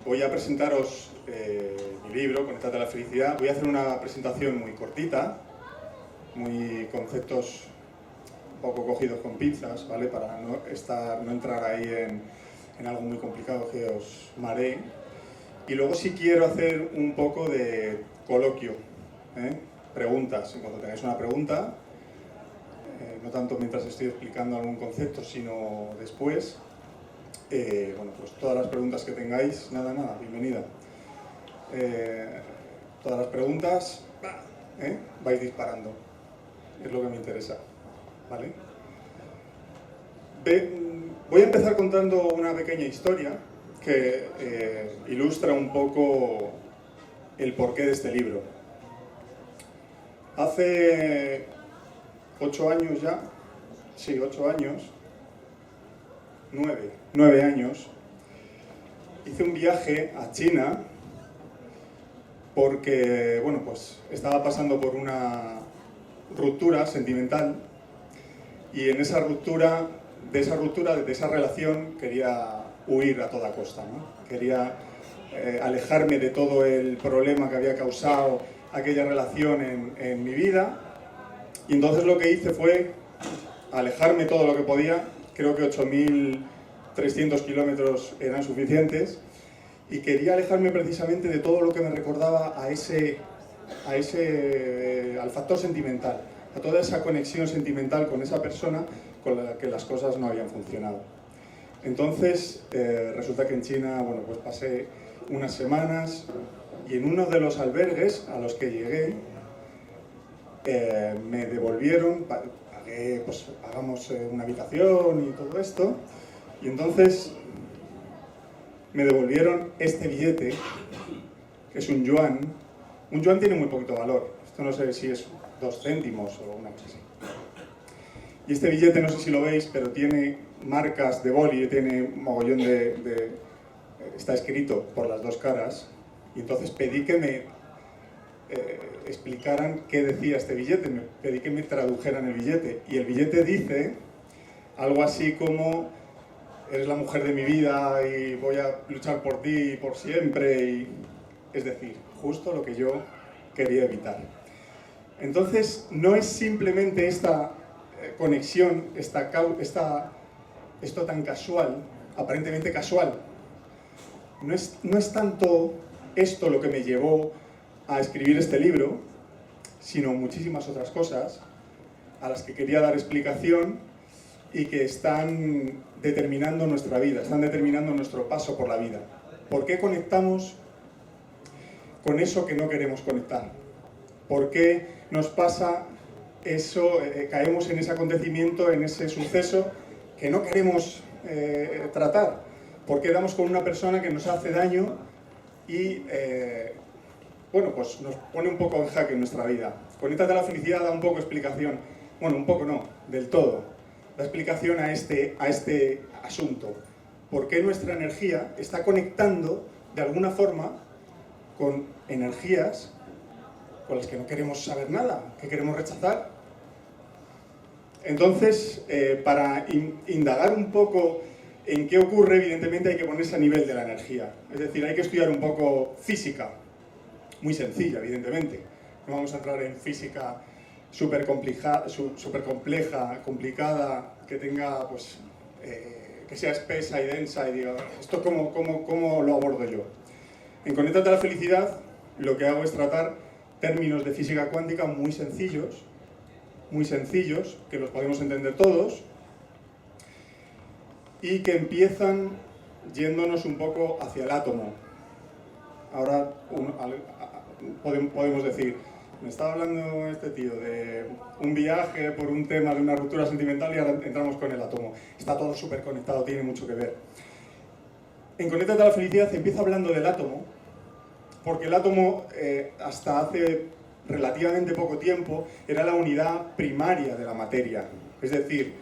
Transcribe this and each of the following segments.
Voy a presentaros mi libro, Conéctate a la felicidad. Voy a hacer una presentación muy cortita, muy conceptos un poco cogidos con pinzas, ¿vale? Para no entrar ahí en algo muy complicado que os maree. Y luego sí quiero hacer un poco de coloquio, preguntas. Cuando tengáis una pregunta, no tanto mientras estoy explicando algún concepto, sino después. Bueno, pues todas las preguntas que tengáis, nada, bienvenida. Todas las preguntas, vais disparando, es lo que me interesa, ¿vale? Voy a empezar contando una pequeña historia que ilustra un poco el porqué de este libro. Hace 8 años ya, sí, 8 años, 9 años, hice un viaje a China porque, bueno, pues estaba pasando por una ruptura sentimental y en esa ruptura, de esa relación, quería huir a toda costa, ¿no? Quería alejarme de todo el problema que había causado aquella relación en mi vida, y entonces lo que hice fue alejarme todo lo que podía. Creo que 8.300 kilómetros eran suficientes, y quería alejarme precisamente de todo lo que me recordaba al factor sentimental, a toda esa conexión sentimental con esa persona con la que las cosas no habían funcionado. Entonces, resulta que en China, bueno, pues pasé unas semanas, y en uno de los albergues a los que llegué, me devolvieron, pagué, pues pagamos una habitación y todo esto, y entonces me devolvieron este billete, que es un yuan. Un yuan tiene muy poquito valor, esto no sé si es 2 céntimos o una cosa así. Y este billete, no sé si lo veis, pero tiene marcas de boli, tiene un mogollón está escrito por las dos caras, y entonces pedí que me explicaran qué decía este billete, pedí que me tradujeran el billete, y el billete dice algo así como: eres la mujer de mi vida y voy a luchar por ti por siempre, es decir, justo lo que yo quería evitar. Entonces, no es simplemente esta conexión, esto tan casual, aparentemente casual. No es tanto esto lo que me llevó a escribir este libro, sino muchísimas otras cosas a las que quería dar explicación y que están determinando nuestra vida, están determinando nuestro paso por la vida. ¿Por qué conectamos con eso que no queremos conectar? ¿Por qué nos pasa eso, caemos en ese acontecimiento, en ese suceso que no queremos tratar? ¿Por qué damos con una persona que nos hace daño y bueno, pues nos pone un poco en jaque en nuestra vida? Conéctate a la felicidad da un poco explicación, bueno, un poco no, del todo, da explicación a este asunto. ¿Por qué nuestra energía está conectando de alguna forma con energías con las que no queremos saber nada, que queremos rechazar? Entonces, para indagar un poco en qué ocurre, evidentemente hay que ponerse a nivel de la energía. Es decir, hay que estudiar un poco física, muy sencilla, evidentemente. No vamos a entrar en física súper compleja, complicada, que tenga, pues, que sea espesa y densa, y diga, ¿esto cómo lo abordo yo? En Conéctate a la felicidad, lo que hago es tratar términos de física cuántica muy sencillos, que los podemos entender todos, y que empiezan yéndonos un poco hacia el átomo. Ahora podemos decir, me estaba hablando este tío de un viaje por un tema de una ruptura sentimental y ahora entramos con el átomo. Está todo súper conectado, tiene mucho que ver. En Conéctate a la felicidad empieza hablando del átomo, porque el átomo hasta hace relativamente poco tiempo era la unidad primaria de la materia, es decir,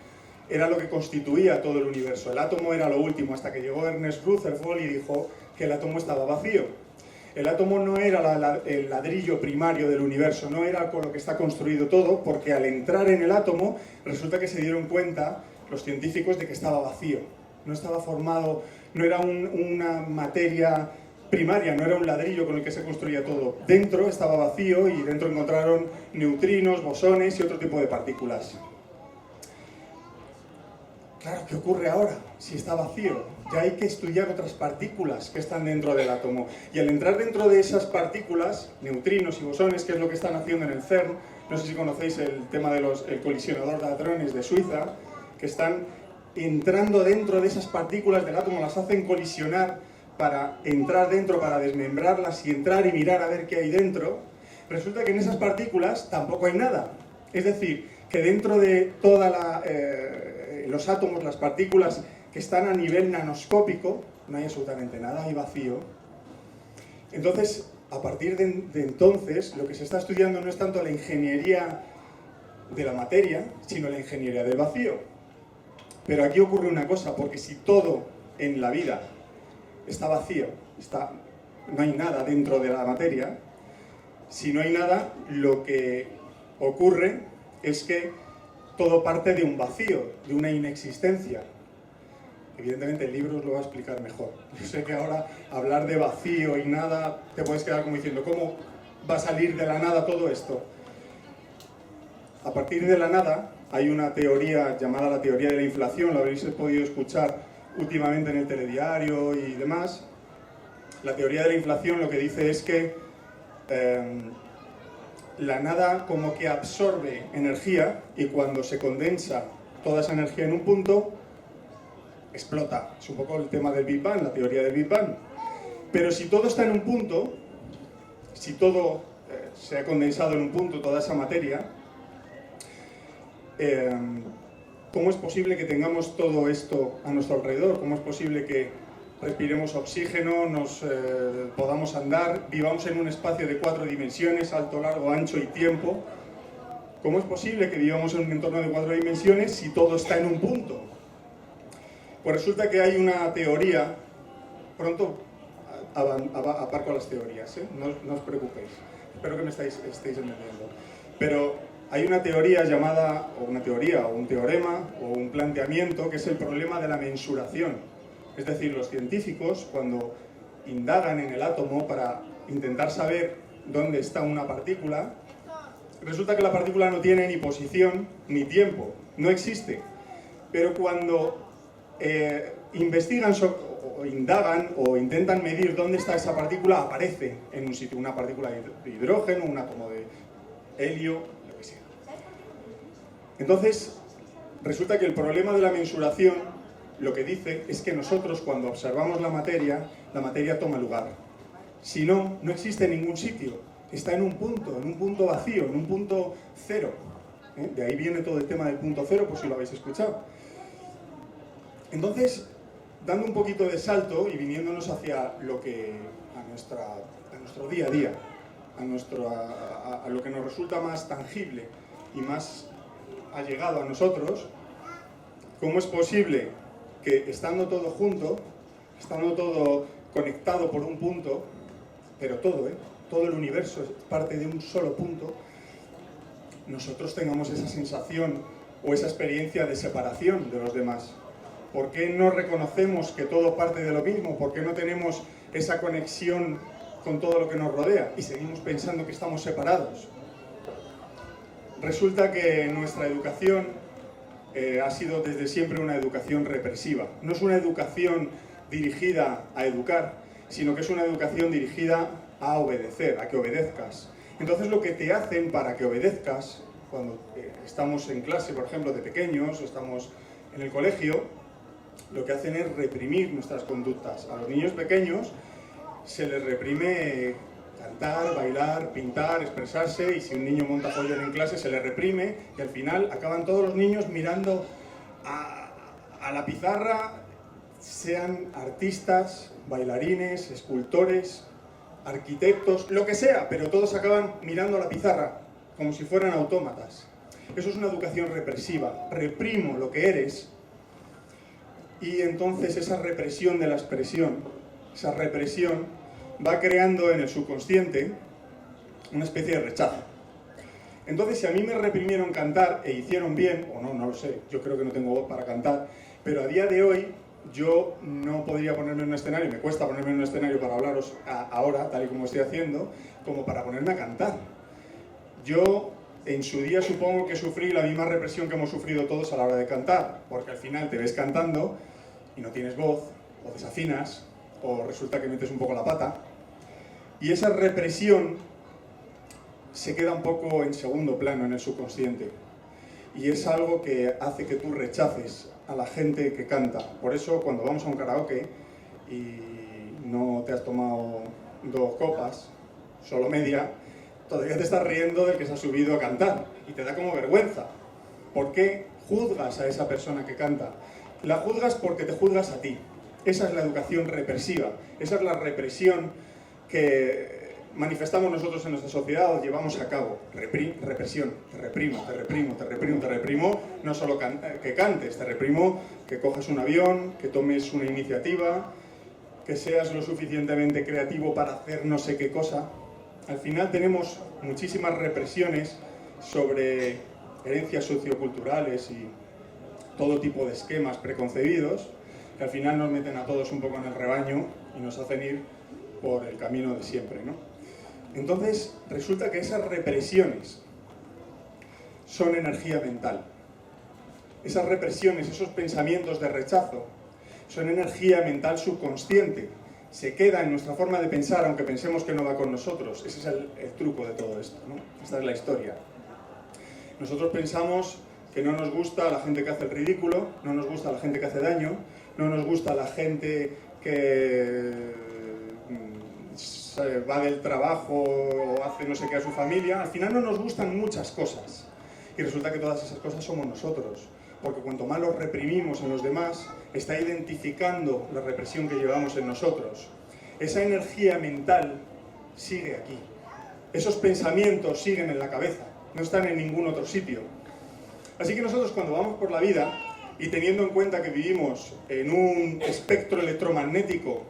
era lo que constituía todo el universo. El átomo era lo último, hasta que llegó Ernest Rutherford y dijo que el átomo estaba vacío. El átomo no era el ladrillo primario del universo, no era con lo que está construido todo, porque al entrar en el átomo resulta que se dieron cuenta los científicos de que estaba vacío. No estaba formado, no era una materia primaria no era un ladrillo con el que se construía todo. Dentro estaba vacío y dentro encontraron neutrinos, bosones y otro tipo de partículas. Claro, ¿qué ocurre ahora si está vacío? Ya hay que estudiar otras partículas que están dentro del átomo. Y al entrar dentro de esas partículas, neutrinos y bosones, que es lo que están haciendo en el CERN, no sé si conocéis el tema del colisionador de hadrones de Suiza, que están entrando dentro de esas partículas del átomo, las hacen colisionar para entrar dentro, para desmembrarlas y entrar y mirar a ver qué hay dentro. Resulta que en esas partículas tampoco hay nada. Es decir, que dentro de toda los átomos, las partículas que están a nivel nanoscópico, no hay absolutamente nada, hay vacío. Entonces, a partir de entonces, lo que se está estudiando no es tanto la ingeniería de la materia, sino la ingeniería del vacío. Pero aquí ocurre una cosa, porque si todo en la vida está vacío, no hay nada dentro de la materia, si no hay nada, lo que ocurre es que todo parte de un vacío, de una inexistencia. Evidentemente el libro os lo va a explicar mejor. Yo sé que ahora hablar de vacío y nada, te puedes quedar como diciendo, ¿cómo va a salir de la nada todo esto? A partir de la nada hay una teoría llamada la teoría de la inflación, lo habréis podido escuchar últimamente en el telediario y demás. La teoría de la inflación lo que dice es que la nada como que absorbe energía y cuando se condensa toda esa energía en un punto, explota. Es un poco el tema del Big Bang, la teoría del Big Bang. Pero si todo está en un punto, si todo se ha condensado en un punto, toda esa materia, ¿cómo es posible que tengamos todo esto a nuestro alrededor? ¿Cómo es posible que respiremos oxígeno, podamos andar, vivamos en un espacio de 4 dimensiones, alto, largo, ancho y tiempo? ¿Cómo es posible que vivamos en un entorno de 4 dimensiones si todo está en un punto? Pues resulta que hay una teoría, pronto aparco las teorías, no os preocupéis, espero que me estéis entendiendo, pero hay una teoría llamada, o una teoría, o un teorema, o un planteamiento, que es el problema de la mensuración. Es decir, los científicos, cuando indagan en el átomo para intentar saber dónde está una partícula, resulta que la partícula no tiene ni posición ni tiempo, no existe. Pero cuando investigan o indagan o intentan medir dónde está esa partícula, aparece en un sitio, una partícula de hidrógeno, un átomo de helio, lo que sea. Entonces, resulta que el problema de la mensuración lo que dice es que nosotros cuando observamos la materia toma lugar. Si no, no existe en ningún sitio, está en un punto vacío, en un punto cero. De ahí viene todo el tema del punto cero, por si lo habéis escuchado. Entonces, dando un poquito de salto y viniéndonos hacia a nuestro día a día, a lo que nos resulta más tangible y más allegado a nosotros, ¿cómo es posible que estando todo junto, estando todo conectado por un punto, pero todo el universo es parte de un solo punto, nosotros tengamos esa sensación o esa experiencia de separación de los demás? ¿Por qué no reconocemos que todo parte de lo mismo? ¿Por qué no tenemos esa conexión con todo lo que nos rodea y seguimos pensando que estamos separados? Resulta que nuestra educación ha sido desde siempre una educación represiva. No es una educación dirigida a educar, sino que es una educación dirigida a obedecer, a que obedezcas. Entonces lo que te hacen para que obedezcas, cuando estamos en clase, por ejemplo, de pequeños, o estamos en el colegio, lo que hacen es reprimir nuestras conductas. A los niños pequeños se les reprime cantar, bailar, pintar, expresarse, y si un niño monta follón en clase se le reprime, y al final acaban todos los niños mirando a la pizarra, sean artistas, bailarines, escultores, arquitectos, lo que sea, pero todos acaban mirando a la pizarra, como si fueran autómatas. Eso es una educación represiva. Reprimo lo que eres, y entonces esa represión de la expresión, esa represión va creando en el subconsciente una especie de rechazo. Entonces, si a mí me reprimieron cantar e hicieron bien, o no, no lo sé, yo creo que no tengo voz para cantar, pero a día de hoy yo no podría ponerme en un escenario, me cuesta ponerme en un escenario para hablaros ahora, tal y como estoy haciendo, como para ponerme a cantar. Yo en su día supongo que sufrí la misma represión que hemos sufrido todos a la hora de cantar, porque al final te ves cantando y no tienes voz, o desafinas, o resulta que metes un poco la pata, y esa represión se queda un poco en segundo plano en el subconsciente, y es algo que hace que tú rechaces a la gente que canta. Por eso cuando vamos a un karaoke y no te has tomado 2 copas, solo media, todavía te estás riendo del que se ha subido a cantar y te da como vergüenza. ¿Por qué juzgas a esa persona que canta? La juzgas porque te juzgas a ti. Esa es la educación represiva, esa es la represión que manifestamos nosotros en nuestra sociedad o llevamos a cabo. Represión, te reprimo, te reprimo, te reprimo, te reprimo, no solo que cantes, te reprimo que cojas un avión, que tomes una iniciativa, que seas lo suficientemente creativo para hacer no sé qué cosa. Al final tenemos muchísimas represiones sobre herencias socioculturales y todo tipo de esquemas preconcebidos que al final nos meten a todos un poco en el rebaño y nos hacen ir por el camino de siempre, ¿no? Entonces, resulta que esas represiones son energía mental. Esas represiones, esos pensamientos de rechazo, son energía mental subconsciente. Se queda en nuestra forma de pensar, aunque pensemos que no va con nosotros. Ese es el truco de todo esto, ¿no? Esta es la historia. Nosotros pensamos que no nos gusta la gente que hace el ridículo, no nos gusta la gente que hace daño, no nos gusta la gente que va del trabajo o hace no sé qué a su familia. Al final no nos gustan muchas cosas. Y resulta que todas esas cosas somos nosotros. Porque cuanto más los reprimimos en los demás, está identificando la represión que llevamos en nosotros. Esa energía mental sigue aquí. Esos pensamientos siguen en la cabeza, no están en ningún otro sitio. Así que nosotros cuando vamos por la vida, y teniendo en cuenta que vivimos en un espectro electromagnético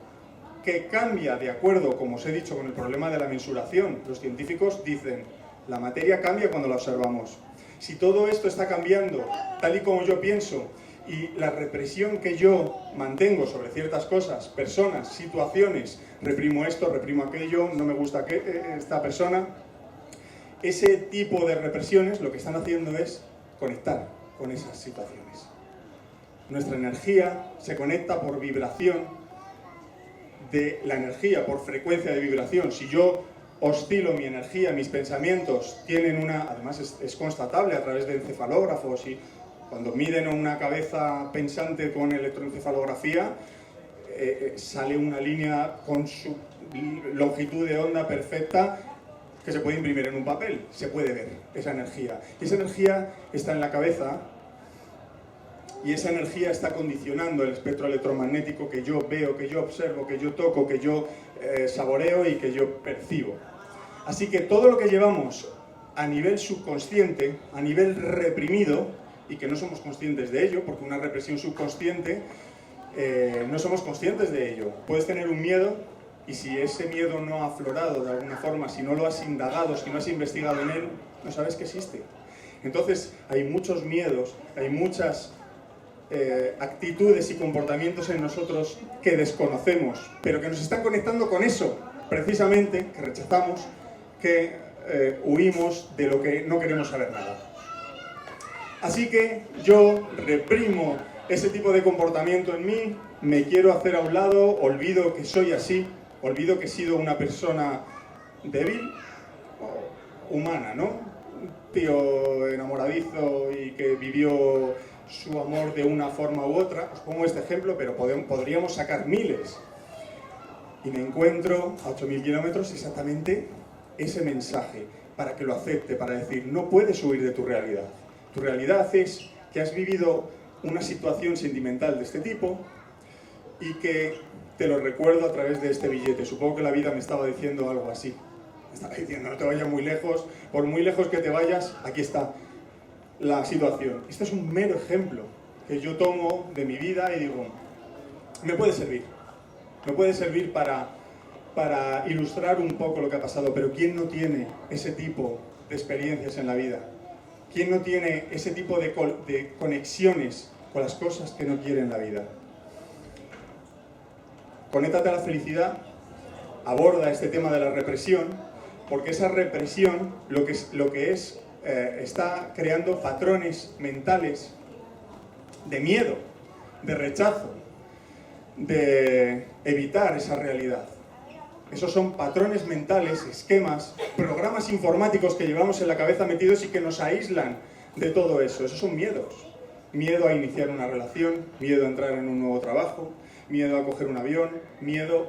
que cambia de acuerdo, como os he dicho, con el problema de la mensuración, los científicos dicen, la materia cambia cuando la observamos. Si todo esto está cambiando tal y como yo pienso y la represión que yo mantengo sobre ciertas cosas, personas, situaciones, reprimo esto, reprimo aquello, no me gusta esta persona, ese tipo de represiones lo que están haciendo es conectar con esas situaciones. Nuestra energía se conecta por vibración de la energía, por frecuencia de vibración. Si yo oscilo mi energía, mis pensamientos tienen una... Además es constatable a través de encefalógrafos y cuando miden una cabeza pensante con electroencefalografía sale una línea con su longitud de onda perfecta que se puede imprimir en un papel, se puede ver esa energía. Y esa energía está en la cabeza y esa energía está condicionando el espectro electromagnético que yo veo, que yo observo, que yo toco, que yo saboreo y que yo percibo. Así que todo lo que llevamos a nivel subconsciente, a nivel reprimido, y que no somos conscientes de ello, porque una represión subconsciente no somos conscientes de ello. Puedes tener un miedo y si ese miedo no ha aflorado de alguna forma, si no lo has indagado, si no has investigado en él, no sabes que existe. Entonces hay muchos miedos, hay muchas actitudes y comportamientos en nosotros que desconocemos, pero que nos están conectando con eso, precisamente, que rechazamos, que huimos de lo que no queremos saber nada. Así que yo reprimo ese tipo de comportamiento en mí, me quiero hacer a un lado, olvido que soy así, olvido que he sido una persona débil, o humana, ¿no? Un tío enamoradizo y que vivió su amor de una forma u otra. Os pongo este ejemplo, pero podríamos sacar miles. Y me encuentro a 8.000 kilómetros exactamente ese mensaje, para que lo acepte, para decir, no puedes huir de tu realidad. Tu realidad es que has vivido una situación sentimental de este tipo y que te lo recuerdo a través de este billete. Supongo que la vida me estaba diciendo algo así. Me estaba diciendo, no te vayas muy lejos, por muy lejos que te vayas, aquí está la situación. Este es un mero ejemplo que yo tomo de mi vida y digo, me puede servir para ilustrar un poco lo que ha pasado, pero ¿quién no tiene ese tipo de experiencias en la vida? ¿Quién no tiene ese tipo de conexiones con las cosas que no quiere en la vida? Conéctate a la felicidad aborda este tema de la represión, porque esa represión está creando patrones mentales de miedo, de rechazo, de evitar esa realidad. Esos son patrones mentales, esquemas, programas informáticos que llevamos en la cabeza metidos y que nos aíslan de todo eso. Esos son miedos. Miedo a iniciar una relación, miedo a entrar en un nuevo trabajo, miedo a coger un avión, miedo.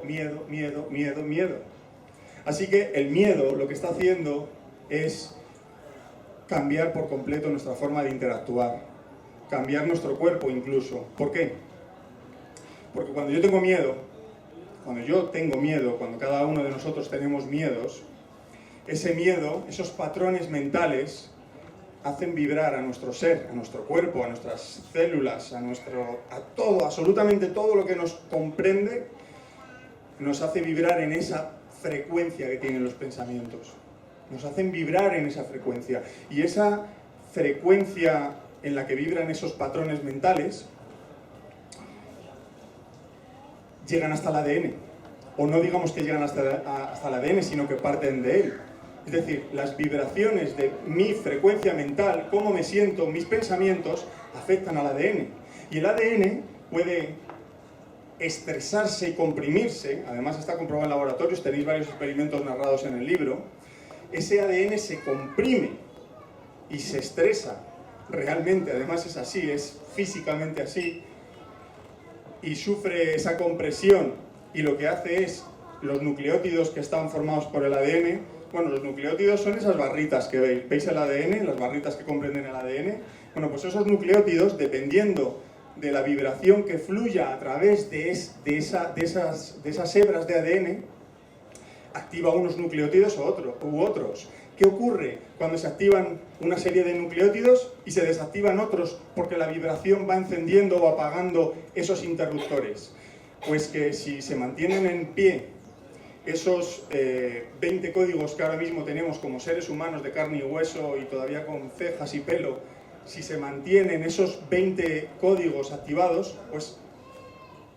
Así que el miedo lo que está haciendo es cambiar por completo nuestra forma de interactuar, cambiar nuestro cuerpo incluso. ¿Por qué? Porque cuando yo tengo miedo, cuando cada uno de nosotros tenemos miedos, ese miedo, esos patrones mentales, hacen vibrar a nuestro ser, a nuestro cuerpo, a nuestras células, a todo, absolutamente todo lo que nos comprende, nos hace vibrar en esa frecuencia que tienen los pensamientos. Nos hacen vibrar en esa frecuencia. Y esa frecuencia en la que vibran esos patrones mentales llegan hasta el ADN. O no digamos que llegan hasta el ADN, sino que parten de él. Es decir, las vibraciones de mi frecuencia mental, cómo me siento, mis pensamientos, afectan al ADN. Y el ADN puede estresarse y comprimirse, además está comprobado en laboratorios, tenéis varios experimentos narrados en el libro. Ese ADN se comprime y se estresa, realmente, además es así, es físicamente así, y sufre esa compresión, y lo que hace es, los nucleótidos que están formados por el ADN, bueno, los nucleótidos son esas barritas que veis. ¿Veis el ADN? Las barritas que comprenden el ADN. Bueno, pues esos nucleótidos, dependiendo de la vibración que fluya a través de esas hebras de ADN, activa unos nucleótidos u otros. ¿Qué ocurre cuando se activan una serie de nucleótidos y se desactivan otros porque la vibración va encendiendo o apagando esos interruptores? Pues que si se mantienen en pie esos 20 códigos que ahora mismo tenemos como seres humanos de carne y hueso y todavía con cejas y pelo, si se mantienen esos 20 códigos activados, pues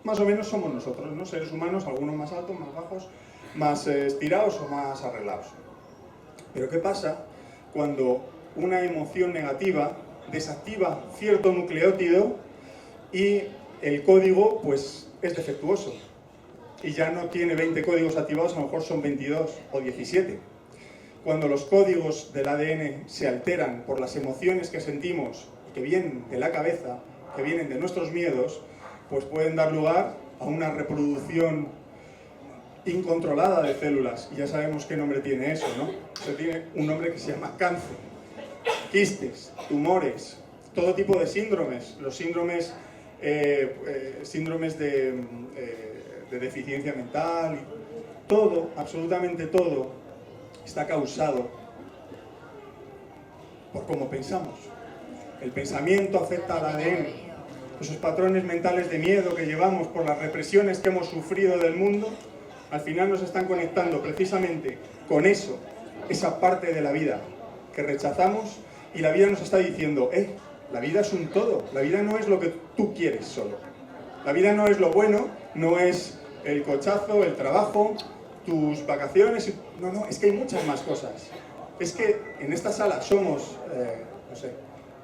más o menos somos nosotros, ¿no? Seres humanos, algunos más altos, más bajos, más estirados o más arreglados. Pero ¿qué pasa cuando una emoción negativa desactiva cierto nucleótido y el código pues es defectuoso? Y ya no tiene 20 códigos activados, a lo mejor son 22 o 17. Cuando los códigos del ADN se alteran por las emociones que sentimos, que vienen de la cabeza, que vienen de nuestros miedos, pues pueden dar lugar a una reproducción incontrolada de células. Y ya sabemos qué nombre tiene eso, ¿no? Eso tiene un nombre que se llama cáncer, quistes, tumores, todo tipo de síndromes. Los síndromes de deficiencia mental, todo, absolutamente todo, está causado por cómo pensamos. El pensamiento afecta al ADN. Esos patrones mentales de miedo que llevamos por las represiones que hemos sufrido del mundo, al final nos están conectando precisamente con eso, esa parte de la vida que rechazamos, y la vida nos está diciendo, la vida es un todo, la vida no es lo que tú quieres solo. La vida no es lo bueno, no es el cochazo, el trabajo, tus vacaciones, no, es que hay muchas más cosas. Es que en esta sala somos,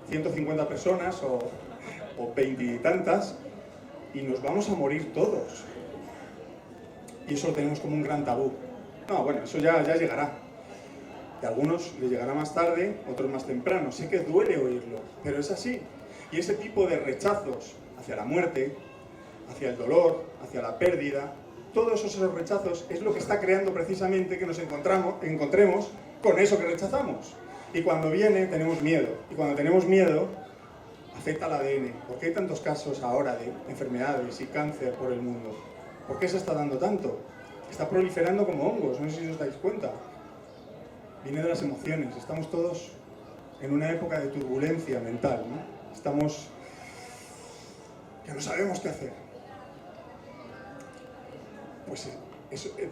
150 personas o 20 y tantas, y nos vamos a morir todos. Y eso lo tenemos como un gran tabú. No, bueno, eso ya llegará. A algunos les llegará más tarde, otros más temprano. Sé que duele oírlo, pero es así. Y ese tipo de rechazos hacia la muerte, hacia el dolor, hacia la pérdida, todos esos rechazos es lo que está creando precisamente que nos encontremos con eso que rechazamos. Y cuando viene tenemos miedo. Y cuando tenemos miedo afecta al ADN. ¿Por qué hay tantos casos ahora de enfermedades y cáncer por el mundo? ¿Por qué se está dando tanto? Está proliferando como hongos, no sé si os dais cuenta. Viene de las emociones. Estamos todos en una época de turbulencia mental, ¿no? Estamos que no sabemos qué hacer. Pues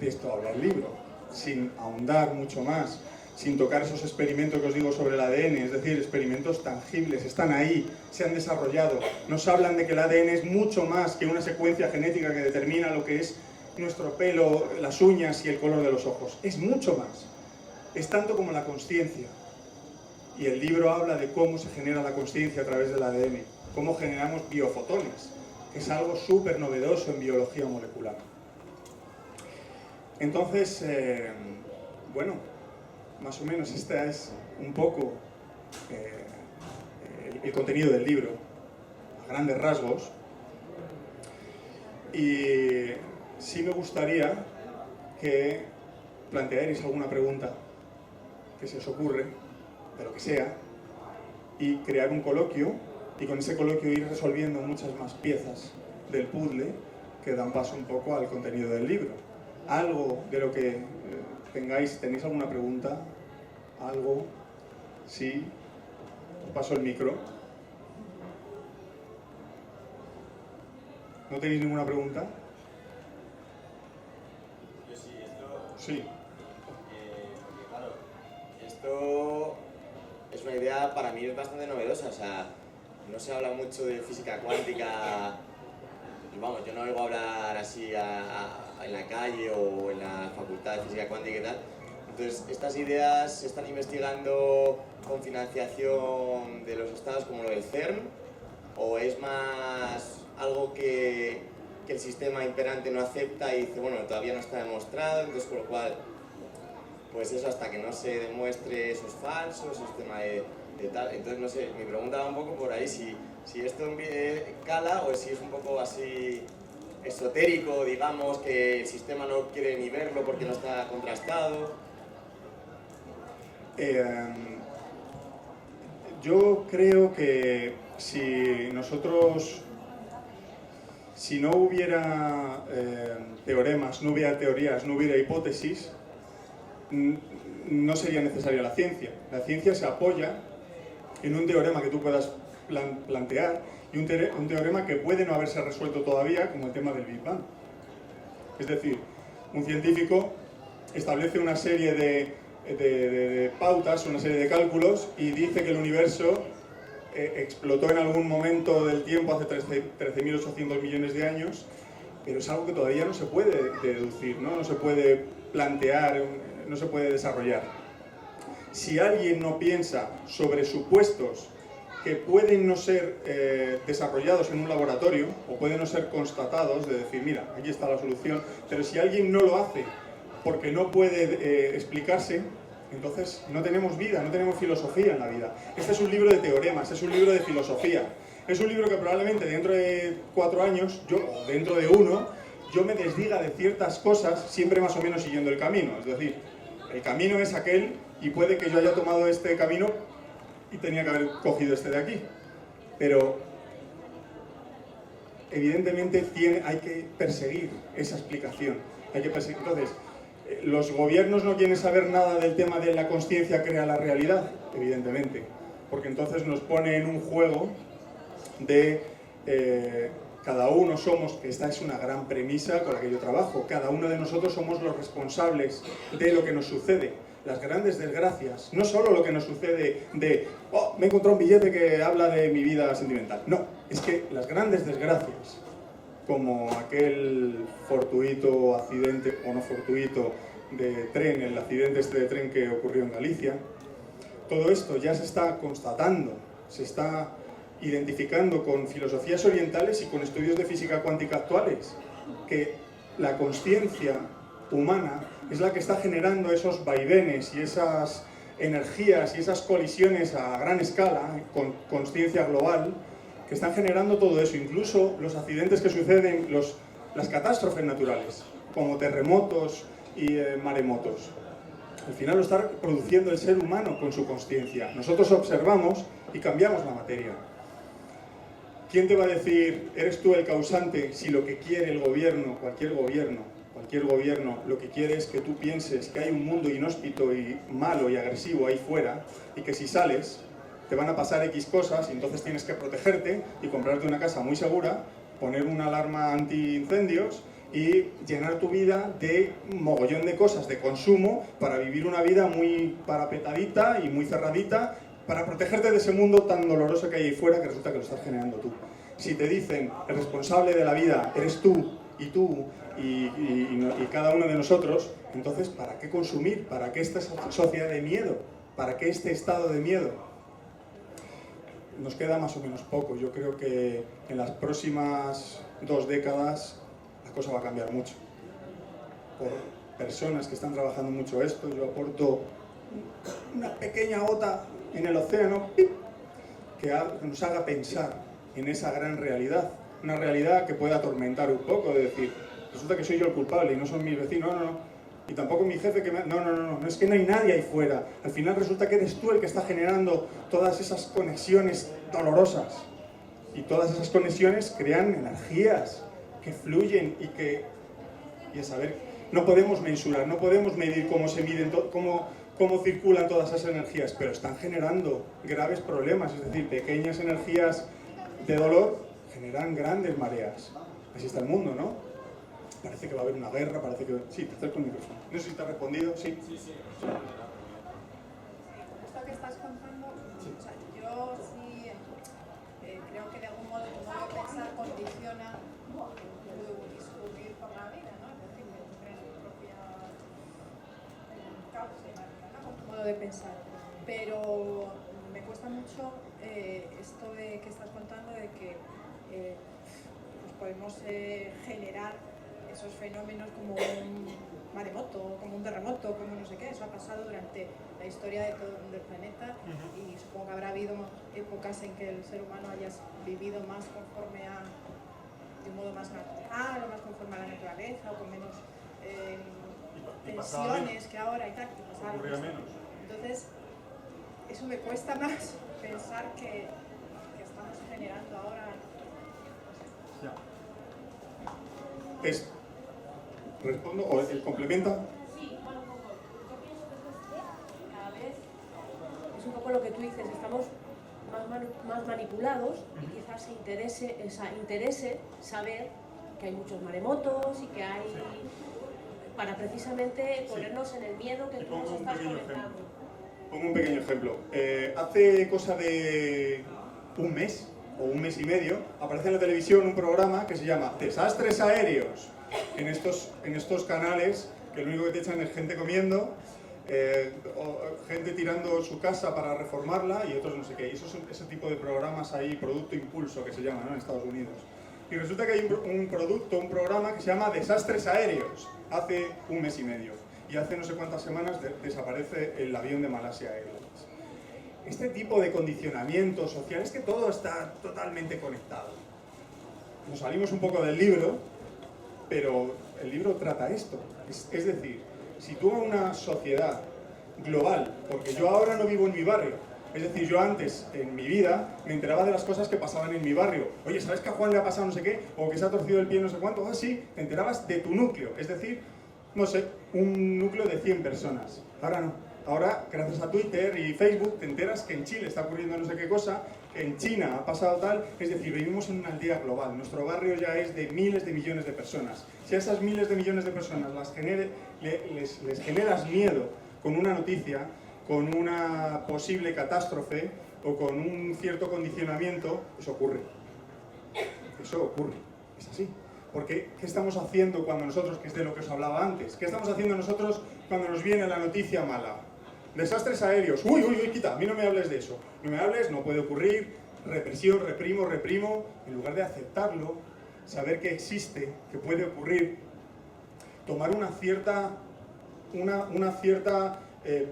de esto habla el libro, sin ahondar mucho más, sin tocar esos experimentos que os digo sobre el ADN, es decir, experimentos tangibles, están ahí, se han desarrollado. Nos hablan de que el ADN es mucho más que una secuencia genética que determina lo que es nuestro pelo, las uñas y el color de los ojos. Es mucho más. Es tanto como la consciencia. Y el libro habla de cómo se genera la consciencia a través del ADN, cómo generamos biofotones, que es algo súper novedoso en biología molecular. Entonces, bueno, más o menos este es un poco el contenido del libro, a grandes rasgos. Y sí me gustaría que plantearais alguna pregunta que se os ocurre, de lo que sea, y crear un coloquio, y con ese coloquio ir resolviendo muchas más piezas del puzzle que dan paso un poco al contenido del libro. Algo de lo que ¿tenéis alguna pregunta? ¿Algo? Sí. Os paso el micro. ¿No tenéis ninguna pregunta? Yo sí, esto... Sí. Porque claro, esto es una idea para mí bastante novedosa, o sea, no se habla mucho de física cuántica, vamos, yo no oigo hablar así en la calle o en la facultad de física cuántica y tal. Entonces, ¿estas ideas se están investigando con financiación de los estados como lo del CERN? ¿O es más algo que el sistema imperante no acepta y dice, bueno, todavía no está demostrado, entonces con lo cual, pues eso hasta que no se demuestre eso es falso, eso es tema de tal? Entonces, no sé, mi pregunta va un poco por ahí, si esto cala o si es un poco así esotérico, digamos, que el sistema no quiere ni verlo porque no está contrastado. Yo creo que si no hubiera teoremas, no hubiera teorías, no hubiera hipótesis, no sería necesaria la ciencia. La ciencia se apoya en un teorema que tú puedas plantear y un teorema que puede no haberse resuelto todavía, como el tema del Big Bang. Es decir, un científico establece una serie de pautas, una serie de cálculos y dice que el universo explotó en algún momento del tiempo hace 13.800 millones de años, pero es algo que todavía no se puede deducir, no se puede plantear, no se puede desarrollar. Si alguien no piensa sobre supuestos que pueden no ser desarrollados en un laboratorio o pueden no ser constatados, de decir, mira, aquí está la solución, pero si alguien no lo hace porque no puede explicarse, entonces no tenemos vida, no tenemos filosofía en la vida. Este es un libro de teoremas, es un libro de filosofía. Es un libro que probablemente dentro de 4 años, o dentro de 1, yo me desdiga de ciertas cosas, siempre más o menos siguiendo el camino. Es decir, el camino es aquel y puede que yo haya tomado este camino y tenía que haber cogido este de aquí. Pero evidentemente hay que perseguir esa explicación. Entonces, ¿los gobiernos no quieren saber nada del tema de la consciencia crea la realidad? Evidentemente, porque entonces nos pone en un juego de cada uno somos, que esta es una gran premisa con la que yo trabajo, cada uno de nosotros somos los responsables de lo que nos sucede. Las grandes desgracias, no solo lo que nos sucede oh, me he encontrado un billete que habla de mi vida sentimental. No, es que las grandes desgracias, como aquel fortuito accidente, o no fortuito, de tren, el accidente este de tren que ocurrió en Galicia, todo esto ya se está constatando, se está identificando con filosofías orientales y con estudios de física cuántica actuales, que la consciencia humana es la que está generando esos vaivenes y esas energías y esas colisiones a gran escala, con consciencia global, que están generando todo eso, incluso los accidentes que suceden, las catástrofes naturales, como terremotos y maremotos. Al final lo está produciendo el ser humano con su consciencia. Nosotros observamos y cambiamos la materia. ¿Quién te va a decir, eres tú el causante, si lo que quiere el gobierno, cualquier gobierno, lo que quiere es que tú pienses que hay un mundo inhóspito y malo y agresivo ahí fuera, y que si sales te van a pasar X cosas y entonces tienes que protegerte y comprarte una casa muy segura, poner una alarma anti-incendios y llenar tu vida de mogollón de cosas de consumo para vivir una vida muy parapetadita y muy cerradita, para protegerte de ese mundo tan doloroso que hay ahí fuera, que resulta que lo estás generando tú. Si te dicen el responsable de la vida eres tú y tú y cada uno de nosotros, entonces, ¿para qué consumir? ¿Para qué esta sociedad de miedo? ¿Para qué este estado de miedo? Nos queda más o menos poco. Yo creo que en las próximas 2 décadas la cosa va a cambiar mucho. Por personas que están trabajando mucho esto, yo aporto una pequeña gota en el océano que nos haga pensar en esa gran realidad. Una realidad que pueda atormentar un poco, de decir, resulta que soy yo el culpable y no son mis vecinos, no. Y tampoco mi jefe que me... No, es que no hay nadie ahí fuera. Al final resulta que eres tú el que está generando todas esas conexiones dolorosas. Y todas esas conexiones crean energías que fluyen y a saber, no podemos mensurar, no podemos medir cómo se miden, cómo circulan todas esas energías, pero están generando graves problemas, es decir, pequeñas energías de dolor generan grandes mareas. Así está el mundo, ¿no? Parece que va a haber una guerra, parece que... Sí, te acerco el micrófono. No sé si te ha respondido, sí. Sí. Esto que estás contando, Sí. o sea, yo sí creo que de algún modo tu modo de pensar condiciona tu discurrir por la vida, ¿no? Es decir, que tú crees tu propia causa, ¿no? Con tu modo de pensar. Pero me cuesta mucho esto que estás contando de que pues podemos generar esos fenómenos como un maremoto, como un terremoto, como no sé qué. Eso ha pasado durante la historia del planeta y supongo que habrá habido épocas en que el ser humano haya vivido más de un modo más natural, o más conforme a la naturaleza, o con menos tensiones que ahora y tal. Entonces, eso me cuesta más pensar que estamos generando ahora. ¿Respondo o el complementa? Sí, bueno, un poco. Yo pienso que cada vez es un poco lo que tú dices, estamos más manipulados y quizás interese saber que hay muchos maremotos y que hay... para precisamente ponernos en el miedo que tú nos estás comentando. Pongo un pequeño ejemplo. Hace cosa de un mes o un mes y medio aparece en la televisión un programa que se llama Desastres Aéreos. En estos canales que lo único que te echan es gente comiendo, o gente tirando su casa para reformarla y otros no sé qué. Y esos son ese tipo de programas ahí, producto impulso que se llama, ¿no? En Estados Unidos. Y resulta que hay un programa que se llama Desastres Aéreos, hace un mes y medio. Y hace no sé cuántas semanas desaparece el avión de Malaysia Airlines. Este tipo de condicionamiento social es que todo está totalmente conectado. Nos salimos un poco del libro, pero el libro trata esto. Es decir, si tú a una sociedad global, porque yo ahora no vivo en mi barrio, es decir, yo antes, en mi vida, me enteraba de las cosas que pasaban en mi barrio. Oye, ¿sabes que a Juan le ha pasado no sé qué? O que se ha torcido el pie no sé cuánto. Ah, sí, te enterabas de tu núcleo. Es decir, no sé, un núcleo de 100 personas. Ahora no. Ahora, gracias a Twitter y Facebook, te enteras que en Chile está ocurriendo no sé qué cosa, que en China ha pasado tal. Es decir, vivimos en una aldea global. Nuestro barrio ya es de miles de millones de personas. Si a esas miles de millones de personas les generas miedo con una noticia, con una posible catástrofe o con un cierto condicionamiento, eso ocurre. Eso ocurre. Es así. Porque, ¿qué estamos haciendo cuando nosotros, que es de lo que os hablaba antes, qué estamos haciendo nosotros cuando nos viene la noticia mala? Desastres aéreos. Uy, quita, a mí no me hables de eso. No me hables, no puede ocurrir. Represión, reprimo. En lugar de aceptarlo, saber que existe, que puede ocurrir, tomar una cierta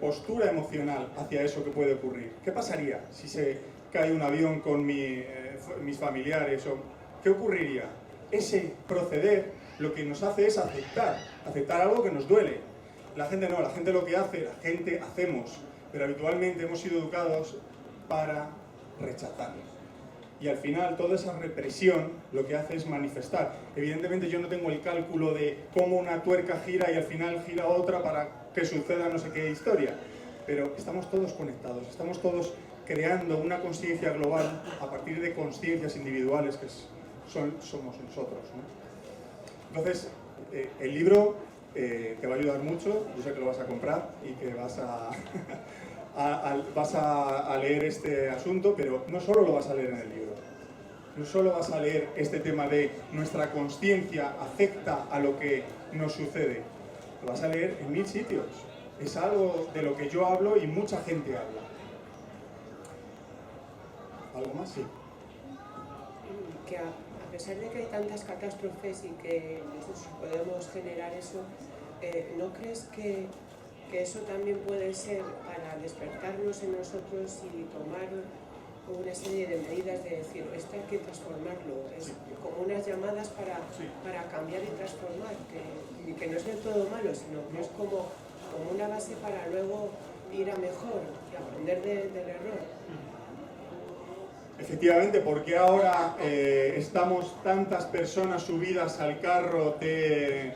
postura emocional hacia eso que puede ocurrir. ¿Qué pasaría si se cae un avión con mis familiares? ¿Qué ocurriría? Ese proceder lo que nos hace es aceptar algo que nos duele. La gente no, la gente lo que hace, la gente hacemos, pero habitualmente hemos sido educados para rechazar. Y al final toda esa represión lo que hace es manifestar. Evidentemente yo no tengo el cálculo de cómo una tuerca gira y al final gira otra para que suceda no sé qué historia, pero estamos todos conectados, estamos todos creando una conciencia global a partir de conciencias individuales que somos nosotros, ¿no? Entonces, el libro te va a ayudar mucho, yo sé que lo vas a comprar y que vas a leer este asunto, pero no solo lo vas a leer en el libro. No solo vas a leer este tema de nuestra consciencia afecta a lo que nos sucede. Lo vas a leer en 1000 sitios. Es algo de lo que yo hablo y mucha gente habla. ¿Algo más? Sí. Que a pesar de que hay tantas catástrofes y que nosotros podemos generar eso, ¿no crees que eso también puede ser para despertarnos en nosotros y tomar una serie de medidas de decir, esto hay que transformarlo? Es como unas llamadas para cambiar y transformar, que no es del todo malo, sino que es como una base para luego ir a mejor y aprender del error. Efectivamente, porque ahora estamos tantas personas subidas al carro de...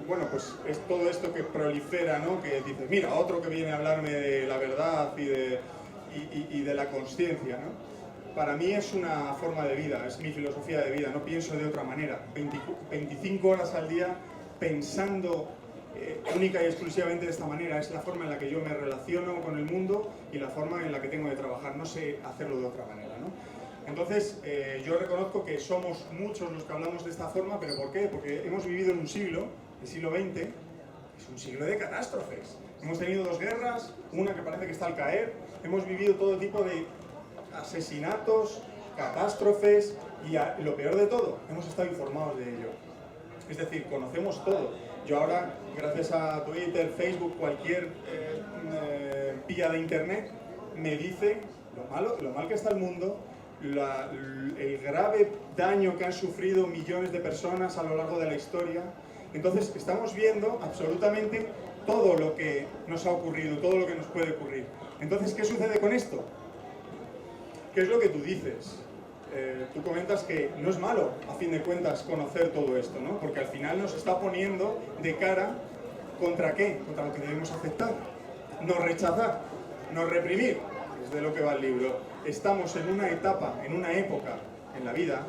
bueno, pues es todo esto que prolifera, ¿no? Que dices, mira, otro que viene a hablarme de la verdad y de la consciencia, ¿no? Para mí es una forma de vida, es mi filosofía de vida, no pienso de otra manera. 25 horas al día pensando única y exclusivamente de esta manera, es la forma en la que yo me relaciono con el mundo y la forma en la que tengo de trabajar, no sé hacerlo de otra manera, ¿no? Entonces, yo reconozco que somos muchos los que hablamos de esta forma, ¿pero por qué? Porque hemos vivido en un siglo, el siglo XX, es un siglo de catástrofes. Hemos tenido 2 guerras, una que parece que está al caer, hemos vivido todo tipo de asesinatos, catástrofes y lo peor de todo, hemos estado informados de ello. Es decir, conocemos todo. Yo ahora, gracias a Twitter, Facebook, cualquier vía de internet, me dice lo mal que está el mundo, el grave daño que han sufrido millones de personas a lo largo de la historia. Entonces, estamos viendo absolutamente todo lo que nos ha ocurrido, todo lo que nos puede ocurrir. Entonces, ¿qué sucede con esto? ¿Qué es lo que tú dices? Tú comentas que no es malo, a fin de cuentas, conocer todo esto, ¿no? Porque al final nos está poniendo de cara ¿contra qué? Contra lo que debemos aceptar. No rechazar, no reprimir, es de lo que va el libro. Estamos en una etapa, en una época en la vida,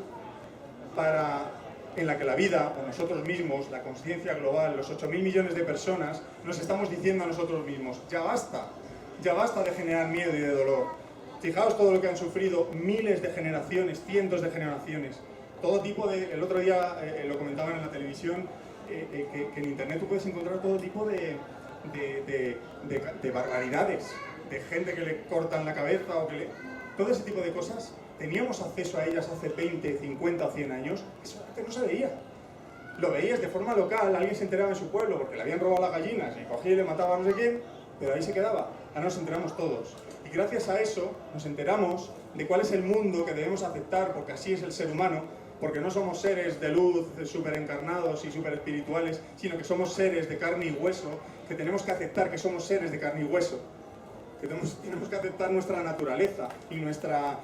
en la que la vida, o nosotros mismos, la conciencia global, los 8.000 millones de personas, nos estamos diciendo a nosotros mismos, ya basta de generar miedo y de dolor. Fijaos todo lo que han sufrido miles de generaciones, cientos de generaciones. Todo tipo de... El otro día lo comentaban en la televisión, que en internet tú puedes encontrar todo tipo de barbaridades, de gente que le cortan la cabeza o que le... Todo ese tipo de cosas, teníamos acceso a ellas hace 20, 50 o 100 años, eso antes no se veía. Lo veías de forma local, alguien se enteraba en su pueblo porque le habían robado las gallinas y cogía y le mataba a no sé quién, pero ahí se quedaba. Ahora nos enteramos todos. Y gracias a eso nos enteramos de cuál es el mundo que debemos aceptar, porque así es el ser humano, porque no somos seres de luz, súper encarnados y súper espirituales, sino que somos seres de carne y hueso, que tenemos que aceptar que somos seres de carne y hueso, que tenemos que aceptar nuestra naturaleza y nuestra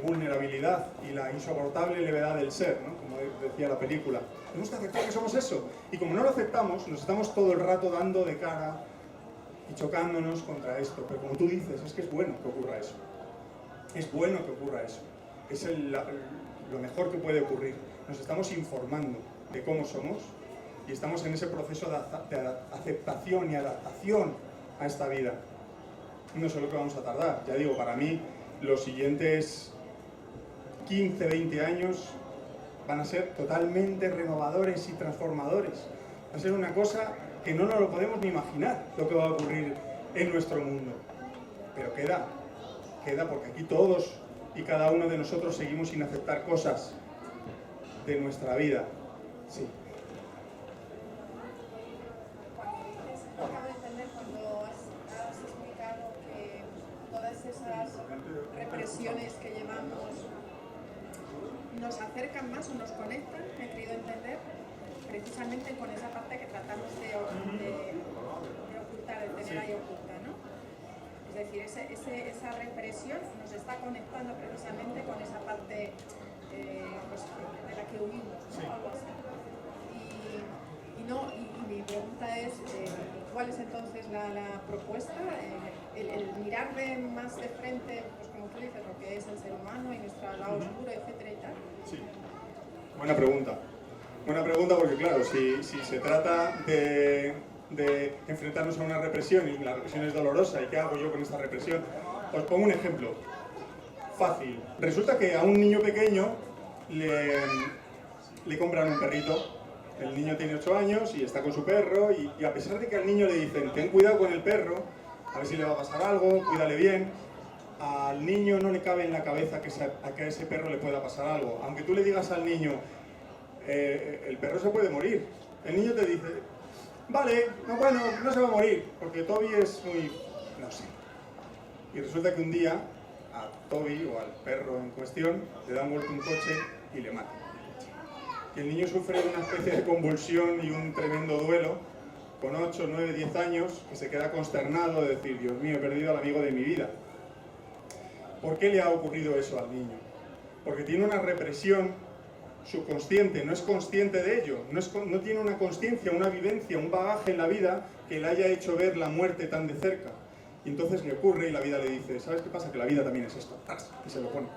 vulnerabilidad y la insoportable levedad del ser, ¿no? Como decía la película. Tenemos que aceptar que somos eso. Y como no lo aceptamos, nos estamos todo el rato dando de cara y chocándonos contra esto. Pero como tú dices, es que es bueno que ocurra eso. Es bueno que ocurra eso. Es lo mejor que puede ocurrir. Nos estamos informando de cómo somos y estamos en ese proceso de aceptación y adaptación a esta vida. No sé lo que vamos a tardar. Ya digo, para mí los siguientes 15, 20 años van a ser totalmente renovadores y transformadores. Va a ser una cosa que no nos lo podemos ni imaginar lo que va a ocurrir en nuestro mundo. Pero queda porque aquí todos y cada uno de nosotros seguimos sin aceptar cosas de nuestra vida. Sí. Acabo de entender cuando has explicado que todas esas represiones que llevamos nos acercan más o nos conectan, he querido entender, precisamente con esa parte que tratamos de ocultar, de tener ahí oculta, ¿no? Es decir, esa represión nos está conectando precisamente con esa parte pues, de la que huimos, ¿no? Algo así. Y mi pregunta es, ¿cuál es entonces la propuesta? El mirarle más de frente, pues como tú dices, lo que es el ser humano y nuestro lado oscuro, etcétera y tal. Sí. Buena pregunta. Buena pregunta porque, claro, si se trata de enfrentarnos a una represión y la represión es dolorosa, ¿y qué hago yo con esta represión? Os pongo un ejemplo. Fácil. Resulta que a un niño pequeño le compran un perrito. El niño tiene 8 años y está con su perro y a pesar de que al niño le dicen ten cuidado con el perro, a ver si le va a pasar algo, cuídale bien, al niño no le cabe en la cabeza que a ese perro le pueda pasar algo. Aunque tú le digas al niño, el perro se puede morir, el niño te dice, vale, no, bueno, no se va a morir, porque Toby es muy... no sé. Y resulta que un día a Toby o al perro en cuestión le da un golpe un coche y le mata. Y el niño sufre una especie de convulsión y un tremendo duelo, con 8, 9, 10 años, que se queda consternado de decir, Dios mío, he perdido al amigo de mi vida. ¿Por qué le ha ocurrido eso al niño? Porque tiene una represión subconsciente, no es consciente de ello, no tiene una consciencia, una vivencia, un bagaje en la vida que le haya hecho ver la muerte tan de cerca. Y entonces le ocurre y la vida le dice, ¿sabes qué pasa? Que la vida también es esto, y se lo pone.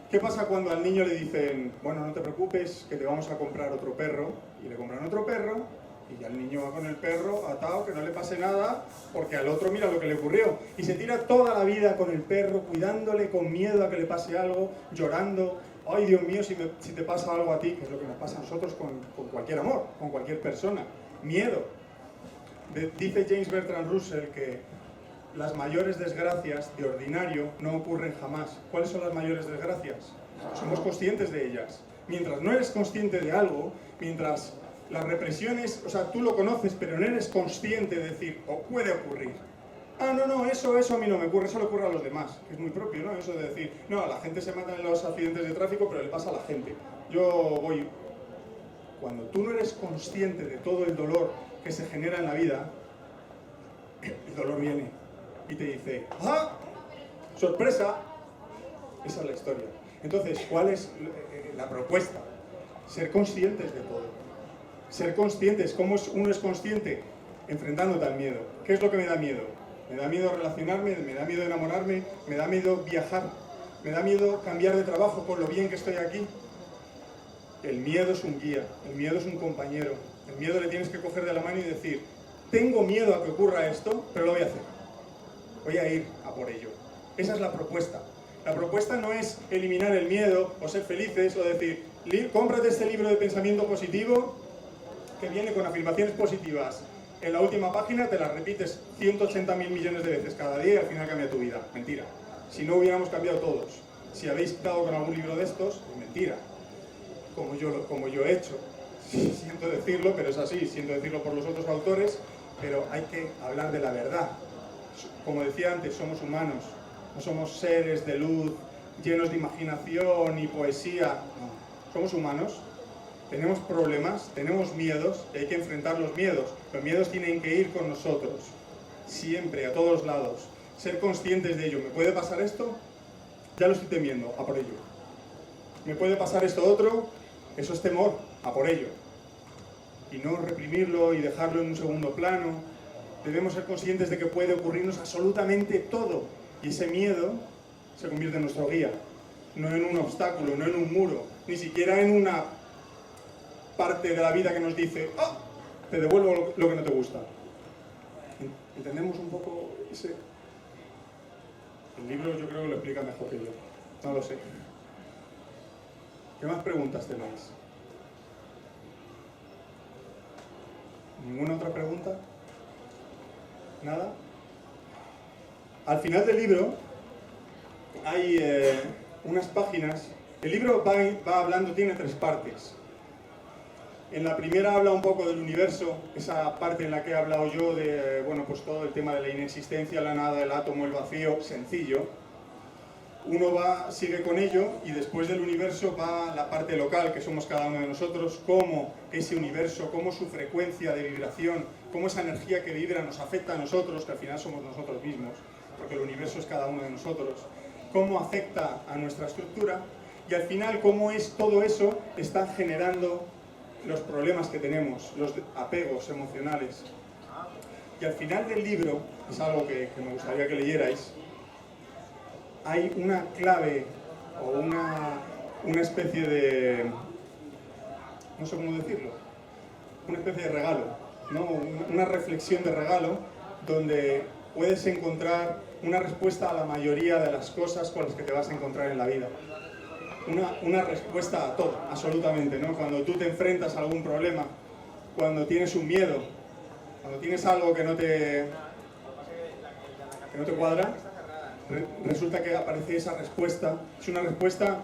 ¿Qué pasa cuando al niño le dicen, bueno, no te preocupes, que te vamos a comprar otro perro? Y le compran otro perro, y ya el niño va con el perro atado, que no le pase nada, porque al otro mira lo que le ocurrió. Y se tira toda la vida con el perro, cuidándole, con miedo a que le pase algo, llorando. Ay, Dios mío, si te pasa algo a ti, que es lo que nos pasa a nosotros con cualquier amor, con cualquier persona. Miedo. Dice James Bertrand Russell que las mayores desgracias de ordinario no ocurren jamás. ¿Cuáles son las mayores desgracias? Somos conscientes de ellas. Mientras no eres consciente de algo, mientras las represiones, o sea, tú lo conoces, pero no eres consciente de decir, o puede ocurrir. Ah, no, eso a mí no me ocurre, eso le ocurre a los demás. Que es muy propio, ¿no? Eso de decir, no, la gente se mata en los accidentes de tráfico, pero le pasa a la gente. Yo voy... Cuando tú no eres consciente de todo el dolor que se genera en la vida, el dolor viene y te dice, ¡ah! ¡Sorpresa! Esa es la historia. Entonces, ¿cuál es la propuesta? Ser conscientes de todo. Ser conscientes. ¿Cómo uno es consciente? Enfrentándote al miedo. ¿Qué es lo que me da miedo? Me da miedo relacionarme, me da miedo enamorarme, me da miedo viajar, me da miedo cambiar de trabajo por lo bien que estoy aquí. El miedo es un guía, el miedo es un compañero. El miedo le tienes que coger de la mano y decir, tengo miedo a que ocurra esto, pero lo voy a hacer. Voy a ir a por ello. Esa es la propuesta. La propuesta no es eliminar el miedo o ser felices o decir, cómprate este libro de pensamiento positivo que viene con afirmaciones positivas. En la última página te las repites 180.000 millones de veces cada día y al final cambia tu vida. Mentira. Si no hubiéramos cambiado todos. Si habéis dado con algún libro de estos, es mentira. Como yo he hecho. Sí, siento decirlo, pero es así. Siento decirlo por los otros autores, pero hay que hablar de la verdad. Como decía antes, somos humanos. No somos seres de luz, llenos de imaginación y poesía. No. Somos humanos. Tenemos problemas, tenemos miedos y hay que enfrentar los miedos. Los miedos tienen que ir con nosotros, siempre, a todos lados. Ser conscientes de ello. ¿Me puede pasar esto? Ya lo estoy temiendo, a por ello. ¿Me puede pasar esto otro? Eso es temor, a por ello. Y no reprimirlo y dejarlo en un segundo plano. Debemos ser conscientes de que puede ocurrirnos absolutamente todo. Y ese miedo se convierte en nuestro guía. No en un obstáculo, no en un muro, ni siquiera en una parte de la vida que nos dice, ¡oh! Te devuelvo lo que no te gusta. ¿Entendemos un poco ese? El libro yo creo que lo explica mejor que yo. No lo sé. ¿Qué más preguntas tenéis? ¿Ninguna otra pregunta? ¿Nada? Al final del libro hay unas páginas. El libro va hablando, tiene 3 partes. En la primera habla un poco del universo, esa parte en la que he hablado yo de, bueno, pues todo el tema de la inexistencia, la nada, el átomo, el vacío, sencillo. Uno sigue con ello y después del universo va la parte local, que somos cada uno de nosotros, cómo ese universo, cómo su frecuencia de vibración, cómo esa energía que vibra nos afecta a nosotros, que al final somos nosotros mismos, porque el universo es cada uno de nosotros, cómo afecta a nuestra estructura y al final cómo todo eso está generando los problemas que tenemos, los apegos emocionales. Y al final del libro, es algo que me gustaría que leyerais, hay una clave o una especie de, no sé cómo decirlo, una especie de regalo, ¿no? Una reflexión de regalo donde puedes encontrar una respuesta a la mayoría de las cosas con las que te vas a encontrar en la vida. Una respuesta a todo, absolutamente, ¿no? Cuando tú te enfrentas a algún problema, cuando tienes un miedo, cuando tienes algo que no te cuadra, resulta que aparece esa respuesta. Es una respuesta